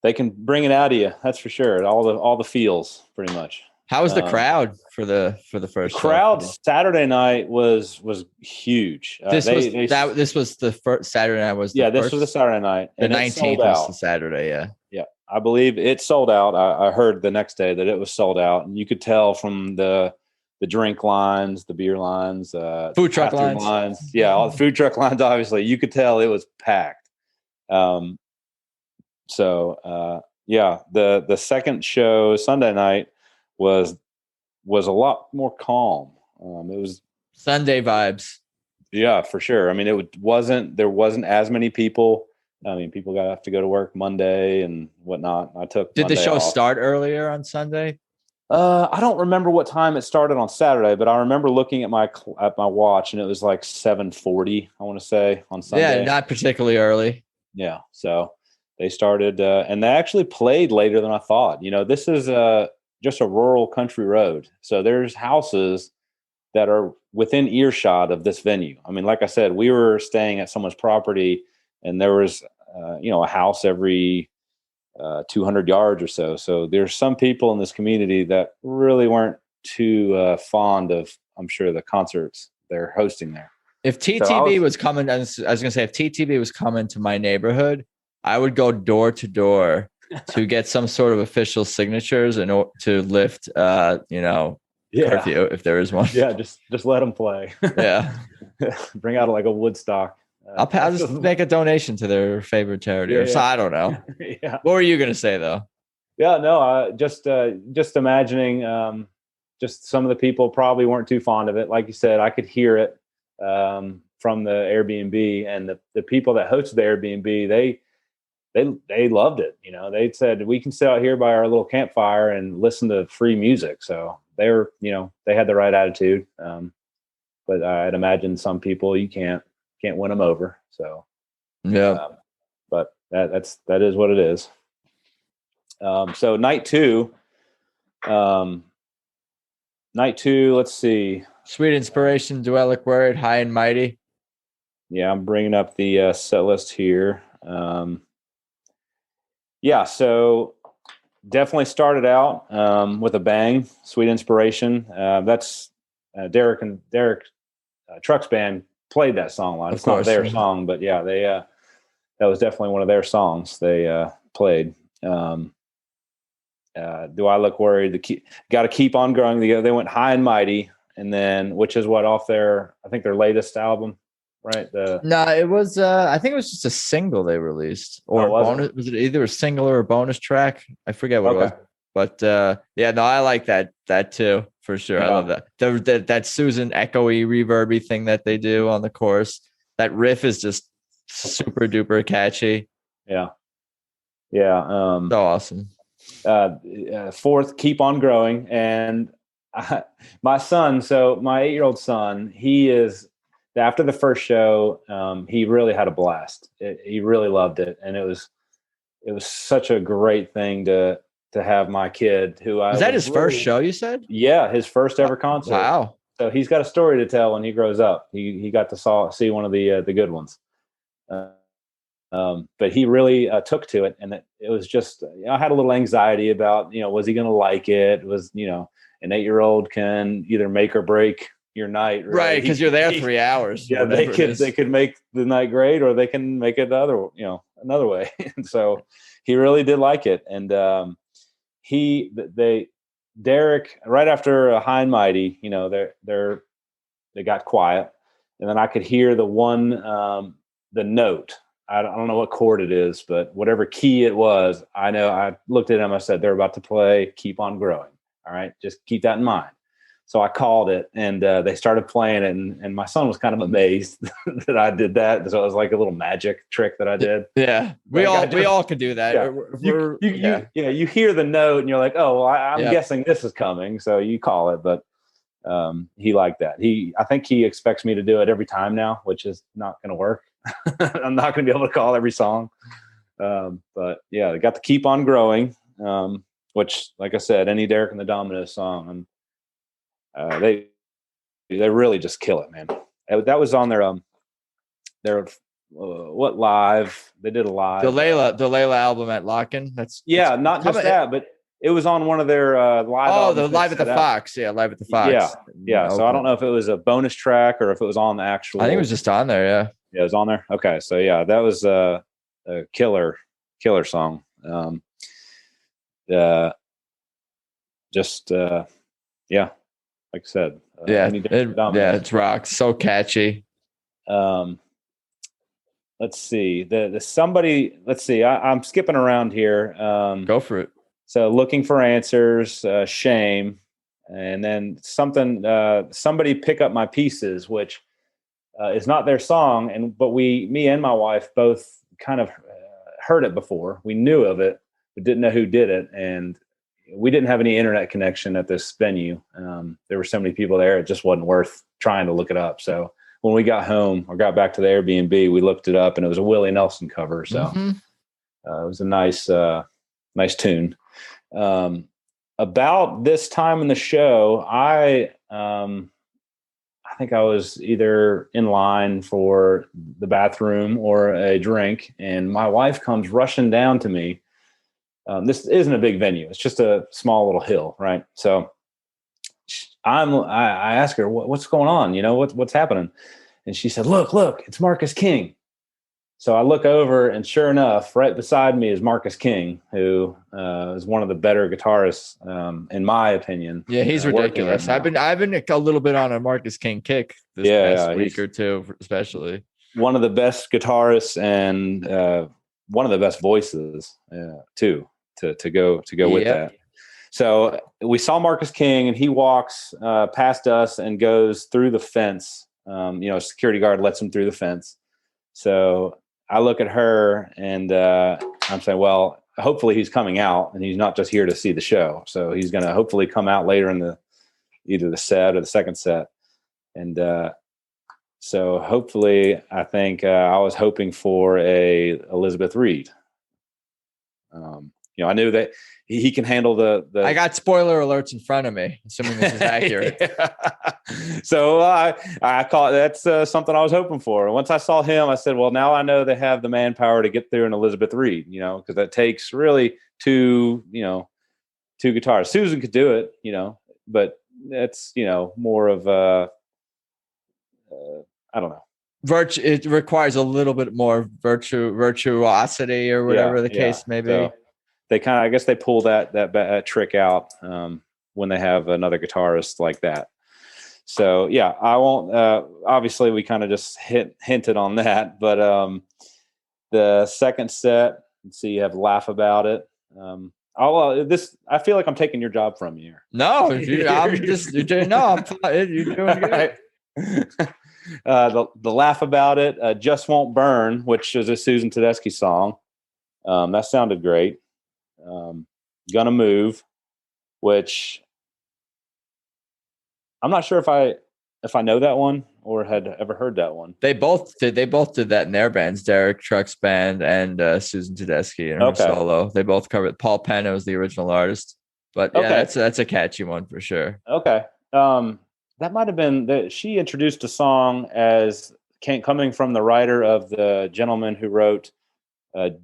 they can bring it out of you, that's for sure. All the feels, pretty much. How was the crowd for the first crowd show? Saturday night was huge. This was the first Saturday night. This was the Saturday night. The 19th was the Saturday. Yeah. I believe it sold out. I heard the next day that it was sold out, and you could tell from the drink lines, the beer lines, food truck lines. Yeah, all the food truck lines. Obviously, you could tell it was packed. The second show Sunday night was a lot more calm. It was Sunday vibes. Yeah, for sure. I mean, there wasn't as many people I mean, people have to go to work Monday and whatnot. I took Did Monday the show off. start earlier on Sunday? I don't remember what time it started on Saturday, but I remember looking at my watch and it was like 7:40. I want to say on Sunday. Yeah, not particularly early. Yeah, so they started, and they actually played later than I thought. This is just a rural country road, so there's houses that are within earshot of this venue. I mean, like I said, we were staying at someone's property, and there was, a house every 200 yards or so. So there's some people in this community that really weren't too fond of, I'm sure, the concerts they're hosting there. If TTB was coming, I was going to say, if TTB was coming to my neighborhood, I would go door to door to get some sort of official signatures and to lift, curfew if there is one. Yeah, just let them play. Yeah, bring out like a Woodstock. I'll just make a donation to their favorite charity. So I don't know. Yeah. What were you going to say though? Yeah, no, just imagining, just some of the people probably weren't too fond of it. Like you said, I could hear it from the Airbnb, and the people that hosted the Airbnb, they loved it. They said we can sit out here by our little campfire and listen to free music. So they were, they had the right attitude. But I'd imagine some people you can't win them over. So yeah, but that is what it is. So night two, let's see. Sweet Inspiration, Duelic Word, High and Mighty. Yeah, I'm bringing up the set list here. So definitely started out with a bang. Sweet Inspiration. That's Derek Trucks Band played that song a lot. It's not their song, but yeah, they that was definitely one of their songs they played. Do I Look Worried? Got to Keep on Growing. They went High and Mighty, and then which is what off their, I think their latest album, right? No, it was. I think it was just a single they released, or bonus. Was it either a single or a bonus track? I forget what it was. But I like that too for sure. Yeah. I love that. That Susan echoey reverby thing that they do on the chorus. That riff is just super duper catchy. Yeah. So awesome. Fourth, Keep on Growing, and my son. So my 8-year-old son, he is. After the first show, he really had a blast. He really loved it, and it was such a great thing to have my kid, who was that his first show, you said? Yeah, his first ever concert. Wow. So he's got a story to tell when he grows up. He got to see one of the good ones. But he really took to it, and it was just, I had a little anxiety about, was he going to like it? It was, an 8-year-old can either make or break your night, right? Because you're there 3 hours. Yeah, they could make the night great, or they can make it another way. And so he really did like it, and Derek, right after High and Mighty, they got quiet, and then I could hear the note. I don't know what chord it is, but whatever key it was, I know. I looked at him. I said, "They're about to play Keep on Growing. All right, just keep that in mind." So I called it, and they started playing it, and my son was kind of amazed that I did that. So it was like a little magic trick that I did. Yeah, we all can do that. Yeah. You hear the note, and you're like, "Oh, well, I'm guessing this is coming." So you call it, but he liked that. I think he expects me to do it every time now, which is not going to work. I'm not going to be able to call every song. But yeah, they got to Keep on Growing, which, like I said, any Derek and the Dominoes song, they really just kill it, man. That was on their what live? They did a live the Layla album at Locken. Not just that, but it was on one of their live. Oh, the Live at the Fox. Yeah, Live at the Fox. Yeah. So I don't know if it was a bonus track or if it was on the actual. I think it was just on there. Yeah. Yeah, it was on there. Okay, so yeah, that was a killer song. Like I said. It's rock. So catchy. Let's see. Let's see. I'm skipping around here. Go for it. So Looking for Answers, Shame, and then somebody Pick Up My Pieces, which is not their song, but me and my wife both kind of heard it before. We knew of it, but didn't know who did it. And we didn't have any internet connection at this venue. There were so many people there. It just wasn't worth trying to look it up. So when we got home or got back to the Airbnb, we looked it up and it was a Willie Nelson cover. So it was a nice tune. About this time in the show, I think I was either in line for the bathroom or a drink, and my wife comes rushing down to me. This isn't a big venue; it's just a small little hill, right? So I ask her, "What's going on? What's happening?" And she said, "Look, it's Marcus King." So I look over, and sure enough, right beside me is Marcus King, who is one of the better guitarists, in my opinion. Yeah, he's ridiculous. I've been a little bit on a Marcus King kick this past week or two, especially. One of the best guitarists and one of the best voices too. To go with that. So we saw Marcus King, and he walks past us and goes through the fence. A security guard lets him through the fence. So I look at her and I'm saying, well, hopefully he's coming out and he's not just here to see the show. So he's going to hopefully come out later in either the set or the second set. And so hopefully, I think I was hoping for a Elizabeth Reed. I knew that he can handle the. I got spoiler alerts in front of me, assuming this is accurate. So I call that's something I was hoping for. Once I saw him, I said, well, now I know they have the manpower to get through an Elizabeth Reed, because that takes really two guitars. Susan could do it, but that's, more of I don't know. It requires a little bit more virtuosity or whatever the case may be. So they I guess they pull that trick out when they have another guitarist like that. So yeah, I won't. Obviously, we kind of just hinted on that, but the second set. Let's see, you have Laugh About It. I feel like I'm taking your job from you. No, I'm doing good. The Laugh About It, Just Won't Burn, which is a Susan Tedeschi song. That sounded great. Gonna Move, which I'm not sure if I know that one or had ever heard that one. They both did that in their bands, Derek Truck's band and Susan Tedeschi and her solo. They both covered. Paul Penn was the original artist, but yeah, that's a catchy one for sure. Okay. That might have been that she introduced a song as coming from the writer of the gentleman who wrote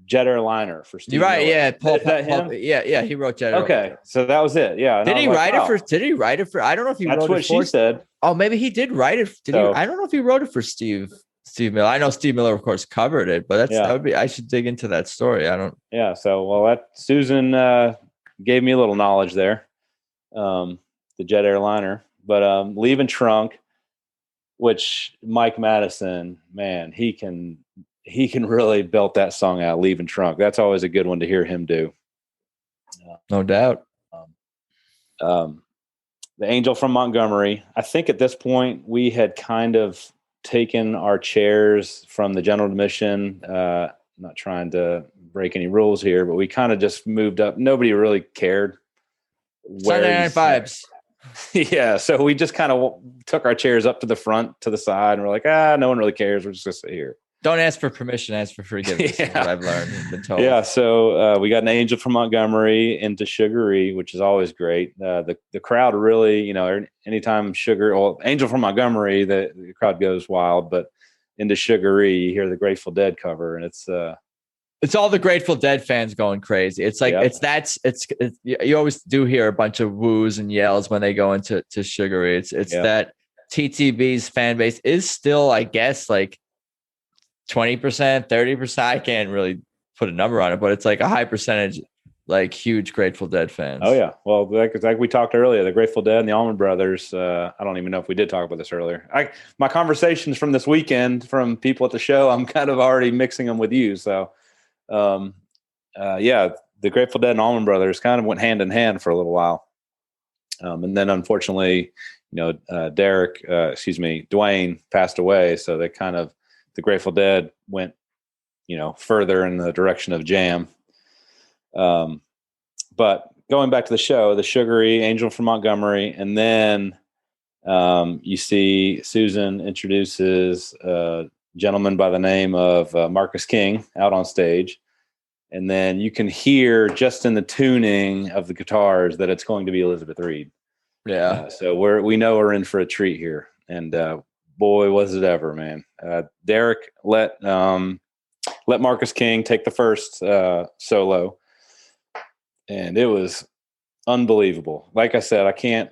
Jet Airliner for Steve. You're right. Miller. Yeah. Paul, him? Yeah. He wrote Jet Airliner. Okay. So that was it. Yeah. Did he write it for, I don't know if he wrote it for. That's what she said. Oh, maybe he did write it. I don't know if he wrote it for Steve Miller. I know Steve Miller, of course, covered it, but that would be, I should dig into that story. I don't. Yeah. So, Susan gave me a little knowledge there. The Jet Airliner. But Leaving Trunk, which Mike Madison, man, he can really belt that song out, Leaving Trunk. That's always a good one to hear him do. No doubt. The Angel from Montgomery. I think at this point we had kind of taken our chairs from the general admission. Not trying to break any rules here, but we kind of just moved up. Nobody really cared. Sunday Night Vibes. Yeah, so we just kind of took our chairs up to the front, to the side, and we're like, no one really cares. We're just going to sit here. Don't ask for permission, ask for forgiveness. Is what I've learned and been told. Yeah, so we got An Angel from Montgomery into Sugary, which is always great. The crowd really, anytime Angel from Montgomery, the crowd goes wild, but into Sugary, you hear the Grateful Dead cover, and it's all the Grateful Dead fans going crazy. It's like you always do hear a bunch of woos and yells when they go into Sugary. It's that TTB's fan base is still, I guess, like 20%, 30%. I can't really put a number on it, but it's like a high percentage, like huge Grateful Dead fans. Oh yeah. Well, like we talked earlier, the Grateful Dead and the Allman Brothers. I don't even know if we did talk about this earlier. My conversations from this weekend from people at the show, I'm kind of already mixing them with you. So, the Grateful Dead and Allman Brothers kind of went hand in hand for a little while. And then unfortunately, Dwayne passed away. So they the Grateful Dead went, further in the direction of jam. But going back to the show, the Sugary, Angel from Montgomery, and then you see Susan introduces a gentleman by the name of Marcus King out on stage. And then you can hear just in the tuning of the guitars that it's going to be Elizabeth Reed. Yeah. So we know we're in for a treat here. And boy, was it ever, man. Derek let Marcus King take the first solo. And it was unbelievable. Like I said,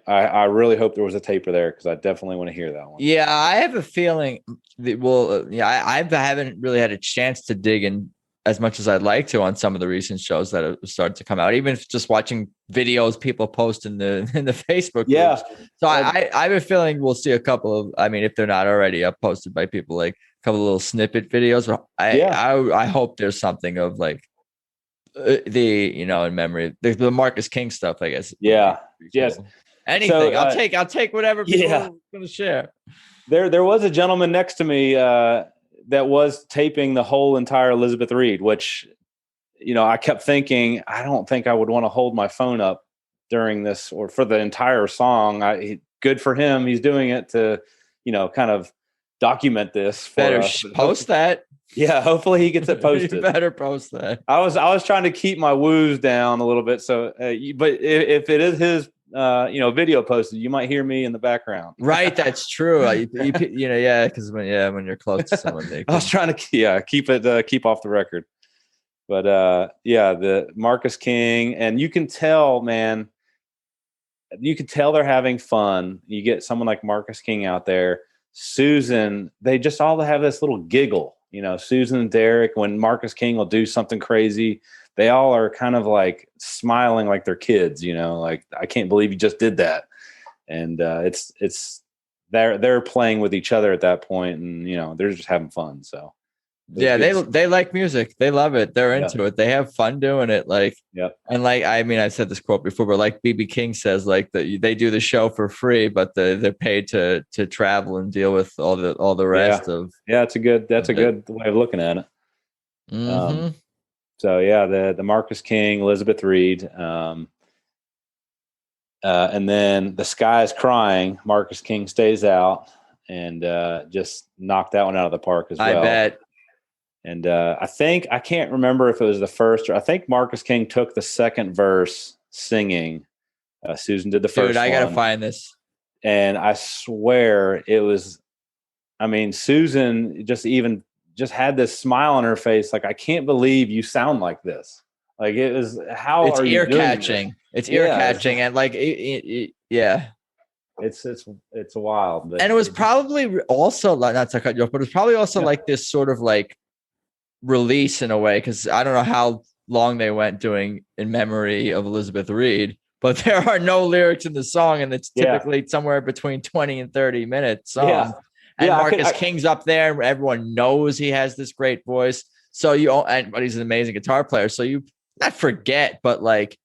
I really hope there was a taper there because I definitely want to hear that one. Yeah, I have a feeling I haven't really had a chance to dig in as much as I'd like to on some of the recent shows that have started to come out, even if just watching videos people post in the Facebook groups. So I have a feeling we'll see a couple of, if they're not already up posted by people, like a couple of little snippet videos. I hope there's something of like in memory, the Marcus King stuff, I guess. Yeah. Cool. Yes. Anything. So, I'll take whatever people are going to share. There was a gentleman next to me that was taping the whole entire Elizabeth Reed, which, I kept thinking, I don't think I would want to hold my phone up during this or for the entire song. Good for him. He's doing it to, kind of document this. Better post that. Yeah, hopefully he gets it posted. You better post that. I was trying to keep my woos down a little bit. So, but if it is his, video posted, you might hear me in the background. Right, that's true. Because when you're close to someone, I was trying to keep off the record. But the Marcus King, and you can tell, man. You can tell they're having fun. You get someone like Marcus King out there. Susan, they just all have this little giggle. Susan and Derek, when Marcus King will do something crazy, they all are kind of like smiling like they're kids, like, I can't believe you just did that. And it's they're playing with each other at that point, and they're just having fun. So yeah, they like music. They love it. They're into it. They have fun doing it. And I said this quote before, but like BB King says, like they do the show for free, but they're paid to travel and deal with all the rest of. Yeah, that's a good way of looking at it. Mm-hmm. So the Marcus King, Elizabeth Reed, and then The Sky is Crying. Marcus King stays out and just knocked that one out of the park as well. I bet. And I can't remember if it was the first, or I think Marcus King took the second verse singing. Susan did the first. Dude, I gotta find this. And I swear it was. Susan just had this smile on her face, like, I can't believe you sound like this. Like, it was how it's are ear you doing catching. It's ear catching, and like yeah. It's wild. But and it was probably also not to cut you off, but it was probably also like this sort of like release in a way, because I don't know how long they went doing In Memory of Elizabeth Reed, but there are no lyrics in the song, and it's typically somewhere between 20 and 30 minutes song. Yeah. And Marcus King's up there, and everyone knows he has this great voice. So but he's an amazing guitar player. So you not forget, but like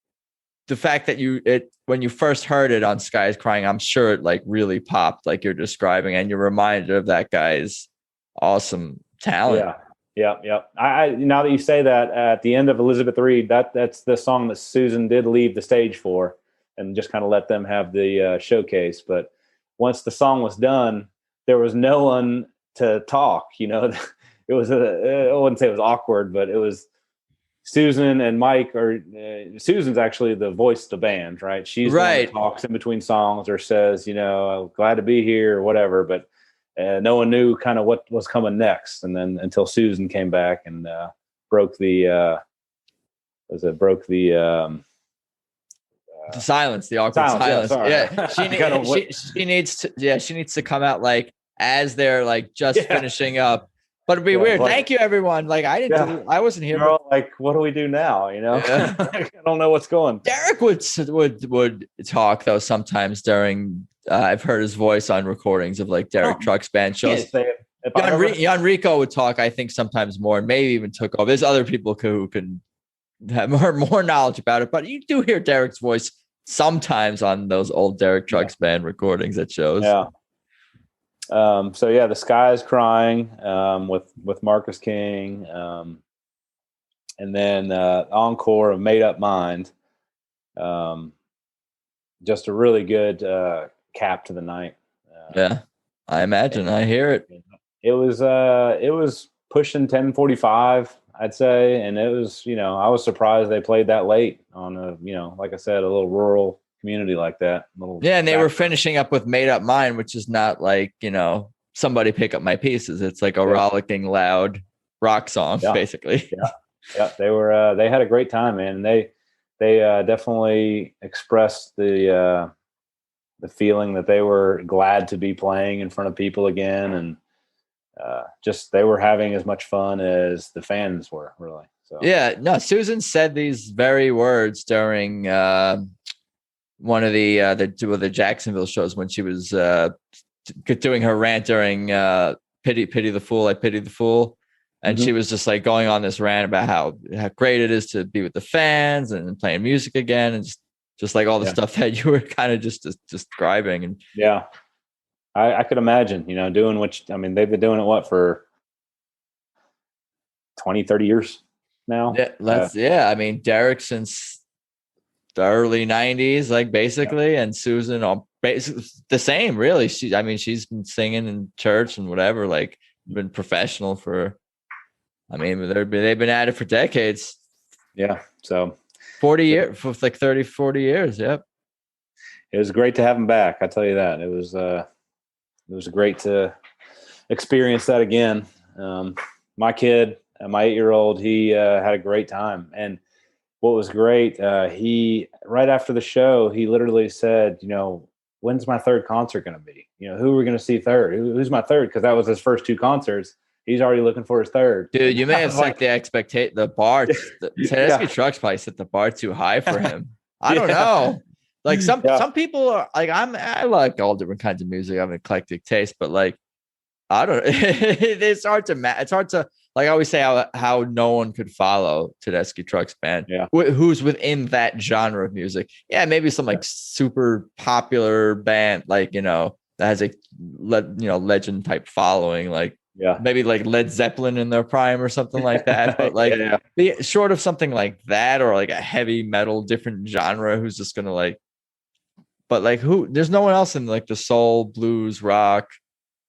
the fact that when you first heard it on Sky is Crying, I'm sure it like really popped, like you're describing, and you're reminded of that guy's awesome talent. Yeah. I now that you say that, at the end of Elizabeth Reed, that's the song that Susan did leave the stage for, and just kind of let them have the showcase. But once the song was done, there was no one to talk. It was I wouldn't say it was awkward, but it was Susan and Mike, or Susan's actually the voice of the band, right? She's the one who talks in between songs or says, I'm glad to be here or whatever, but no one knew kind of what was coming next. And then until Susan came back and broke the silence, the awkward silence. Yeah, she needs to come out like as they're like just finishing up. But it'd be weird. Like, thank you, everyone. Like I wasn't here. Like, what do we do now? I don't know what's going. Derek would talk though sometimes during. I've heard his voice on recordings of like Derek Trucks band shows. Jan Rico would talk, I think, sometimes more, and maybe even took over. There's other people who can have more knowledge about it, but you do hear Derek's voice sometimes on those old Derek Trucks band recordings at shows. Yeah. So yeah, The Sky is Crying with Marcus King, and then encore of Made Up Mind. Just a really good cap to the night. Yeah, I imagine. I hear it. It was pushing 10:45, I'd say, and it was, I was surprised they played that late on a, like I said, a little rural community like that. Yeah, and they were finishing up with Made Up Mind, which is not like, somebody pick up my pieces. It's like a rollicking, loud rock song, basically. Yeah. They had a great time, man. And they definitely expressed the feeling that they were glad to be playing in front of people again, and just they were having as much fun as the fans were, really. So yeah, no, Susan said these very words during one of the Jacksonville shows when she was doing her rant during pity the fool, I pity the fool. And she was just like going on this rant about how great it is to be with the fans and playing music again, and just like all the stuff that you were kind of just describing. And yeah, I could imagine, doing they've been doing it for 20, 30 years now. Yeah, I mean, Derek since the early 90s, like basically, and Susan basically the same, really. She's been singing in church and whatever, like been professional for, they've been at it for decades. Yeah. So 40 years, for like 30, 40 years. Yep. It was great to have him back. I tell you that. It was great to experience that again. My kid, my 8-year-old, he had a great time. And what was great, he, right after the show, he literally said, when's my third concert going to be? Who are we going to see third? Who's my third? Because that was his first 2 concerts. He's already looking for his third. Dude, you may have set the bar. Tedeschi Trucks probably set the bar too high for him. I don't know. Like some people are like, I like all different kinds of music. I have an eclectic taste, but like, I don't. It's hard to like I always say how no one could follow Tedeschi Trucks Band. Yeah. Who's within that genre of music? Yeah, maybe some like super popular band, like that has a legend type following, like maybe like Led Zeppelin in their prime or something like that. But like short of something like that, or like a heavy metal different genre, who's just gonna like. But like there's no one else in like the soul, blues, rock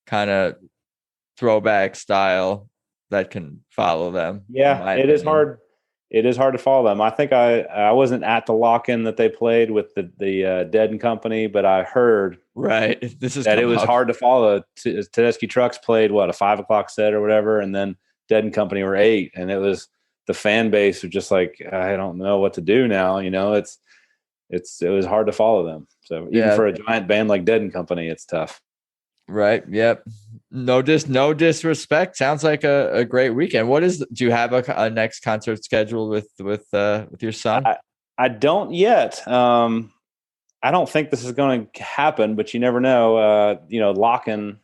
kind of throwback style that can follow them. Yeah, it is hard. It is hard to follow them. I think I wasn't at the lock-in that they played with the Dead and Company, but I heard that it was hard to follow. Tedeschi Trucks played a 5 o'clock set or whatever, and then Dead and Company were 8, and it was the fan base was just like, I don't know what to do now. It was hard to follow them. So even for a giant band like Dead and Company, it's tough. Right. Yep. No disrespect. Sounds like a great weekend. Do you have a next concert scheduled with your son? I don't yet. I don't think this is going to happen, but you never know. Lock-in,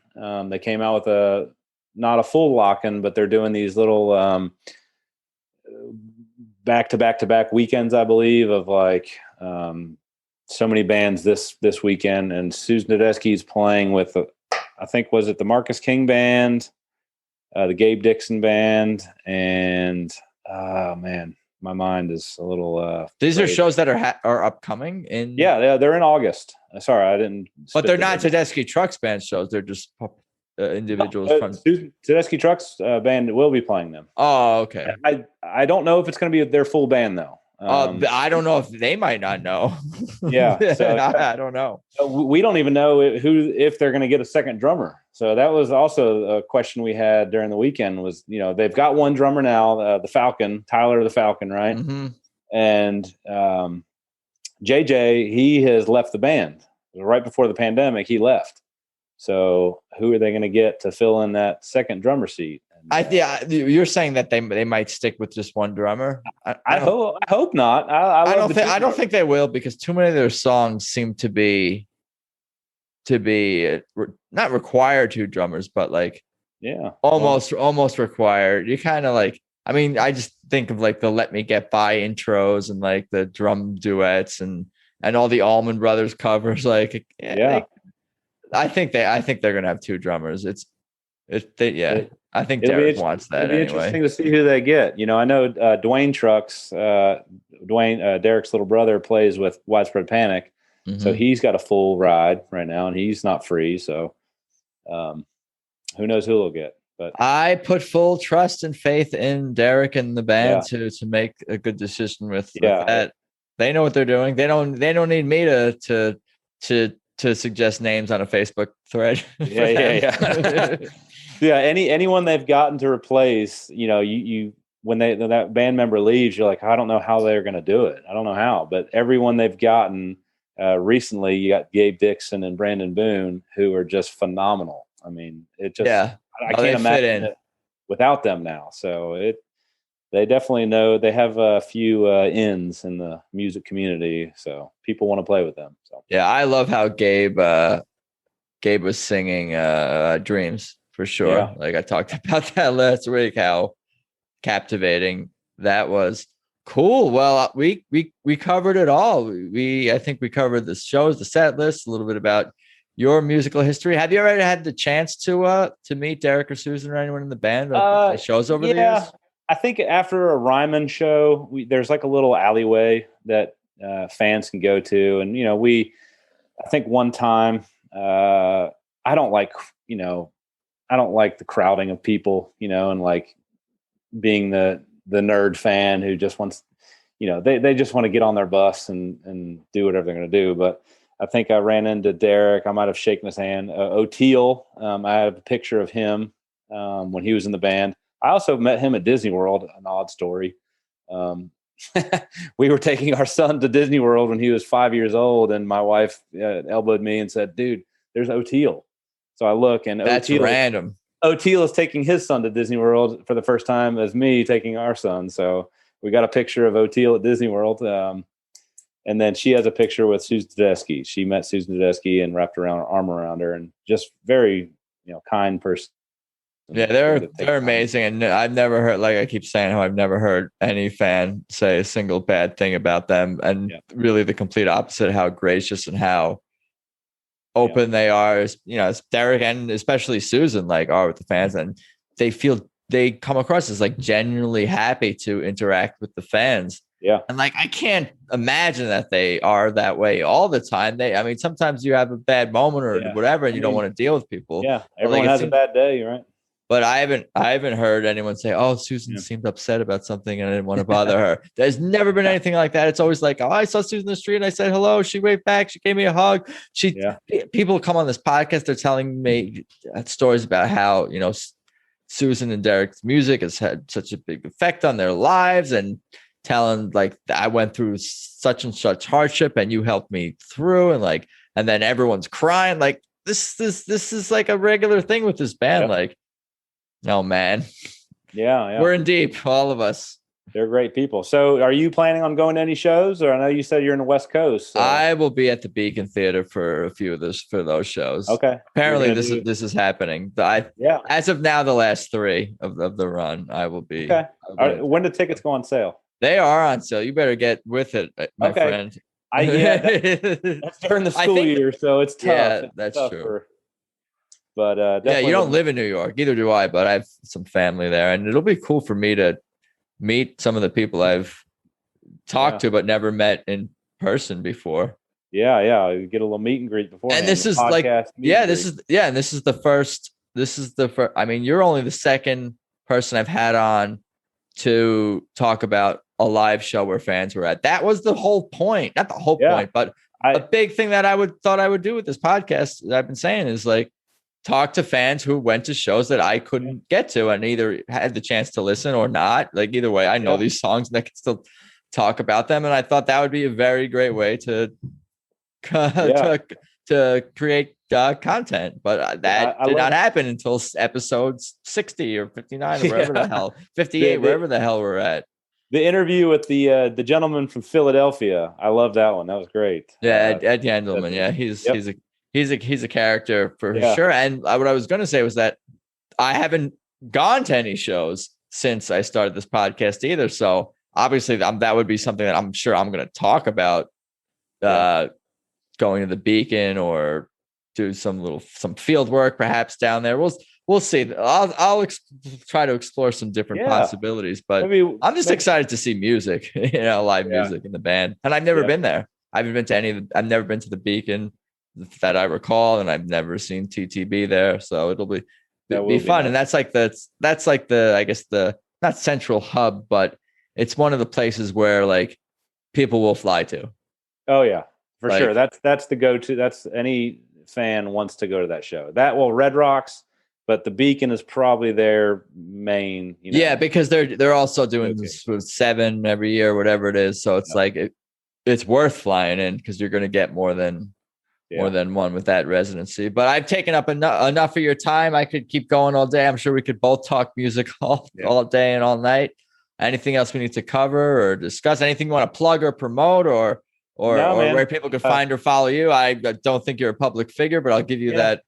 they came out with not a full lock-in, but they're doing these little back-to-back weekends, I believe, of like so many bands this weekend. And Susan Tedeschi is playing with I think, was it the Marcus King band, the Gabe Dixon band, and man, my mind is a little. These are shows that are upcoming in. Yeah, they're in August. Sorry, I didn't. But they're not Tedeschi Trucks Band shows. They're just individuals from Tedeschi Trucks Band will be playing them. Oh, okay. I don't know if it's going to be their full band though. I don't know if they might not know. Yeah, so, I don't know. We don't even know if they're going to get a second drummer. So that was also a question we had during the weekend. Was they've got one drummer now, the Falcon, Tyler the Falcon, right? Mm-hmm. And JJ, he has left the band right before the pandemic. He left. So who are they going to get to fill in that second drummer seat? You're saying that they might stick with just one drummer. I hope not. I don't think they will, because too many of their songs seem to be not required 2 drummers, but like almost required. You kind of like. I just think of like the Let Me Get By intros and like the drum duets and all the Allman Brothers covers. Like I think they're gonna have two drummers. It, I think it'll Derek be wants that it'll be anyway. interesting to see who they get. I know Dwayne Trucks, Derek's little brother, plays with Widespread Panic, so Mm-hmm. he's got a full ride right now, and he's not free. So um, who knows who he'll get? But I put full trust and faith in Derek and the band yeah, to make a good decision with yeah, that. They know what they're doing. They don't need me to suggest names on a Facebook thread for them. yeah. Yeah, anyone they've gotten to replace, you when that band member leaves, you're like, I don't know how they're going to do it. I don't know how, but everyone they've gotten recently, you got Gabe Dixon and Brandon Boone, who are just phenomenal. I mean, Yeah, I no, they can't fit imagine in. it without them now. So they definitely know they have a few ins in the music community, so people want to play with them. So Yeah, I love how Gabe was singing Dreams for sure. yeah, Like I talked about that last week, how captivating that was. Cool. Well, we covered it all. I think we covered the shows, the set list, a little bit about your musical history. Have you ever had the chance to meet Derek or Susan or anyone in the band at the shows over the yeah. years? I think after a Ryman show, there's like a little alleyway that fans can go to, and I think one time, I don't like, I don't like the crowding of people, and like being the nerd fan who just wants, they just want to get on their bus and do whatever they're going to do. But I think I ran into Derek. I might have shaken his hand. O'Teal, I have a picture of him when he was in the band. I also met him at Disney World, an odd story. Um, we were taking our son to Disney World when he was 5 years old, and my wife elbowed me and said, "Dude, there's O'Teal." So I look, and That's random. O'Teal is taking his son to Disney World for the first time as me taking our son. So we got a picture of O'Teal at Disney World. And then she has a picture with Susan Tedeschi. She met Susan Tedeschi and wrapped around her arm around her, and just very, kind person. Yeah, they're amazing, and I've never heard, like I keep saying, how I've never heard any fan say a single bad thing about them, and really the complete opposite. How gracious and how open they are, as Derek and especially Susan like are with the fans, and they come across as like genuinely happy to interact with the fans. Yeah. And like I can't imagine that they are that way all the time. I mean, sometimes you have a bad moment or whatever, and you don't want to deal with people. Yeah, everyone has a bad day, right? But I haven't heard anyone say, "Oh, Susan seemed upset about something and I didn't want to bother her." There's never been anything like that. It's always like, "Oh, I saw Susan in the street and I said hello. She waved back. She gave me a hug." People come on this podcast. They're telling me stories about how Susan and Derek's music has had such a big effect on their lives, and telling like I went through such and such hardship and you helped me through, and then everyone's crying. Like this is like a regular thing with this band. Like. Oh man. Yeah. We're in deep, all of us. They're great people. So are you planning on going to any shows? Or I know you said you're in the West Coast. So. I will be at the Beacon Theater for those shows. Okay. Apparently this is happening. As of now, the last three of the run, I will be. Okay. When do tickets go on sale? They are on sale. You better get with it, my friend. That's during the school year, so it's tough. Yeah, that's true. But you don't live in New York, either do I, but I have some family there, and it'll be cool for me to meet some of the people I've talked to but never met in person before. Yeah, you get a little meet and greet before. And this is like, this is the first. I mean, you're only the second person I've had on to talk about a live show where fans were at. That was the whole point, not the whole point, but a big thing that I thought I would do with this podcast that I've been saying is like, talk to fans who went to shows that I couldn't get to and either had the chance to listen or not. Like either way, I know these songs and I can still talk about them. And I thought that would be a very great way to create content. But that did not happen until episode 60 or 59 or wherever the hell, 58, wherever the hell we're at. The interview with the gentleman from Philadelphia. I love that one. That was great. Yeah, Ed Yandelman. Yeah, he's a character for sure. And what I was going to say was that I haven't gone to any shows since I started this podcast either. So obviously that would be something that I'm sure I'm going to talk about going to the Beacon or do some field work perhaps down there. We'll see. I'll try to explore some different possibilities, but I'm just excited to see music, live music in the band. And I've never been there. I haven't been to I've never been to the Beacon that I recall, and I've never seen TTB there. So it'll be fun. Nice. And that's like the I guess the not central hub, but it's one of the places where like people will fly to. Oh yeah, for sure. That's the go-to. That's any fan wants to go to that show. Red Rocks, but the Beacon is probably their main. Yeah, because they're also doing 7 every year, whatever it is. So it's like it's worth flying in because you're going to get more than one with that residency. But I've taken up enough of your time. I could keep going all day. I'm sure we could both talk music all day and all night. Anything else we need to cover or discuss? Anything you want to plug or promote or where people could find or follow you? I don't think you're a public figure, but I'll give you that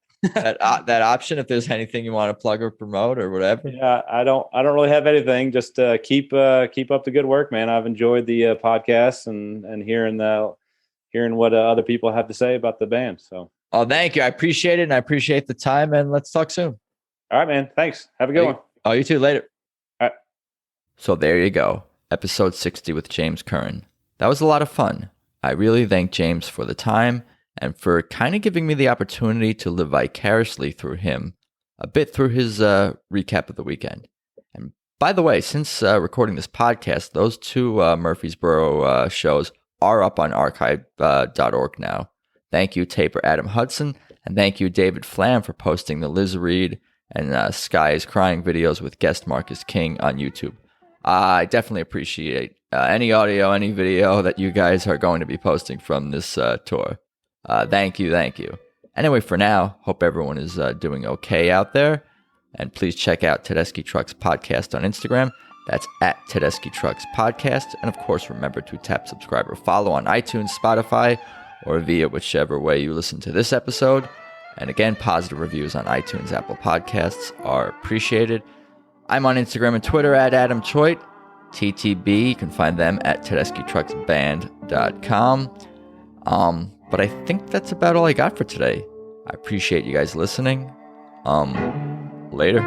option if there's anything you want to plug or promote or whatever. Yeah, I don't really have anything. Just keep up the good work, man. I've enjoyed the podcast and hearing what other people have to say about the band. So, thank you. I appreciate it, and I appreciate the time. And let's talk soon. All right, man. Thanks. Have a good one. Oh, you too. Later. All right. So there you go. Episode 60 with James Curran. That was a lot of fun. I really thank James for the time and for kind of giving me the opportunity to live vicariously through him, a bit through his recap of the weekend. And by the way, since recording this podcast, those 2 Murfreesboro shows are up on archive.org now. Thank you, Taper Adam Hudson, and thank you, David Flam, for posting the Liz Reed and Sky is Crying videos with guest Marcus King on YouTube. I definitely appreciate any audio, any video that you guys are going to be posting from this tour. Thank you. Anyway, for now, hope everyone is doing okay out there. And please check out Tedeschi Trucks Podcast on Instagram. That's at Tedeschi Trucks Podcast. And of course, remember to tap subscribe or follow on iTunes, Spotify, or via whichever way you listen to this episode. And again, positive reviews on iTunes, Apple Podcasts are appreciated. I'm on Instagram and Twitter at Adam Choit. TTB, you can find them at TedeschiTrucksBand.com. But I think that's about all I got for today. I appreciate you guys listening. Later.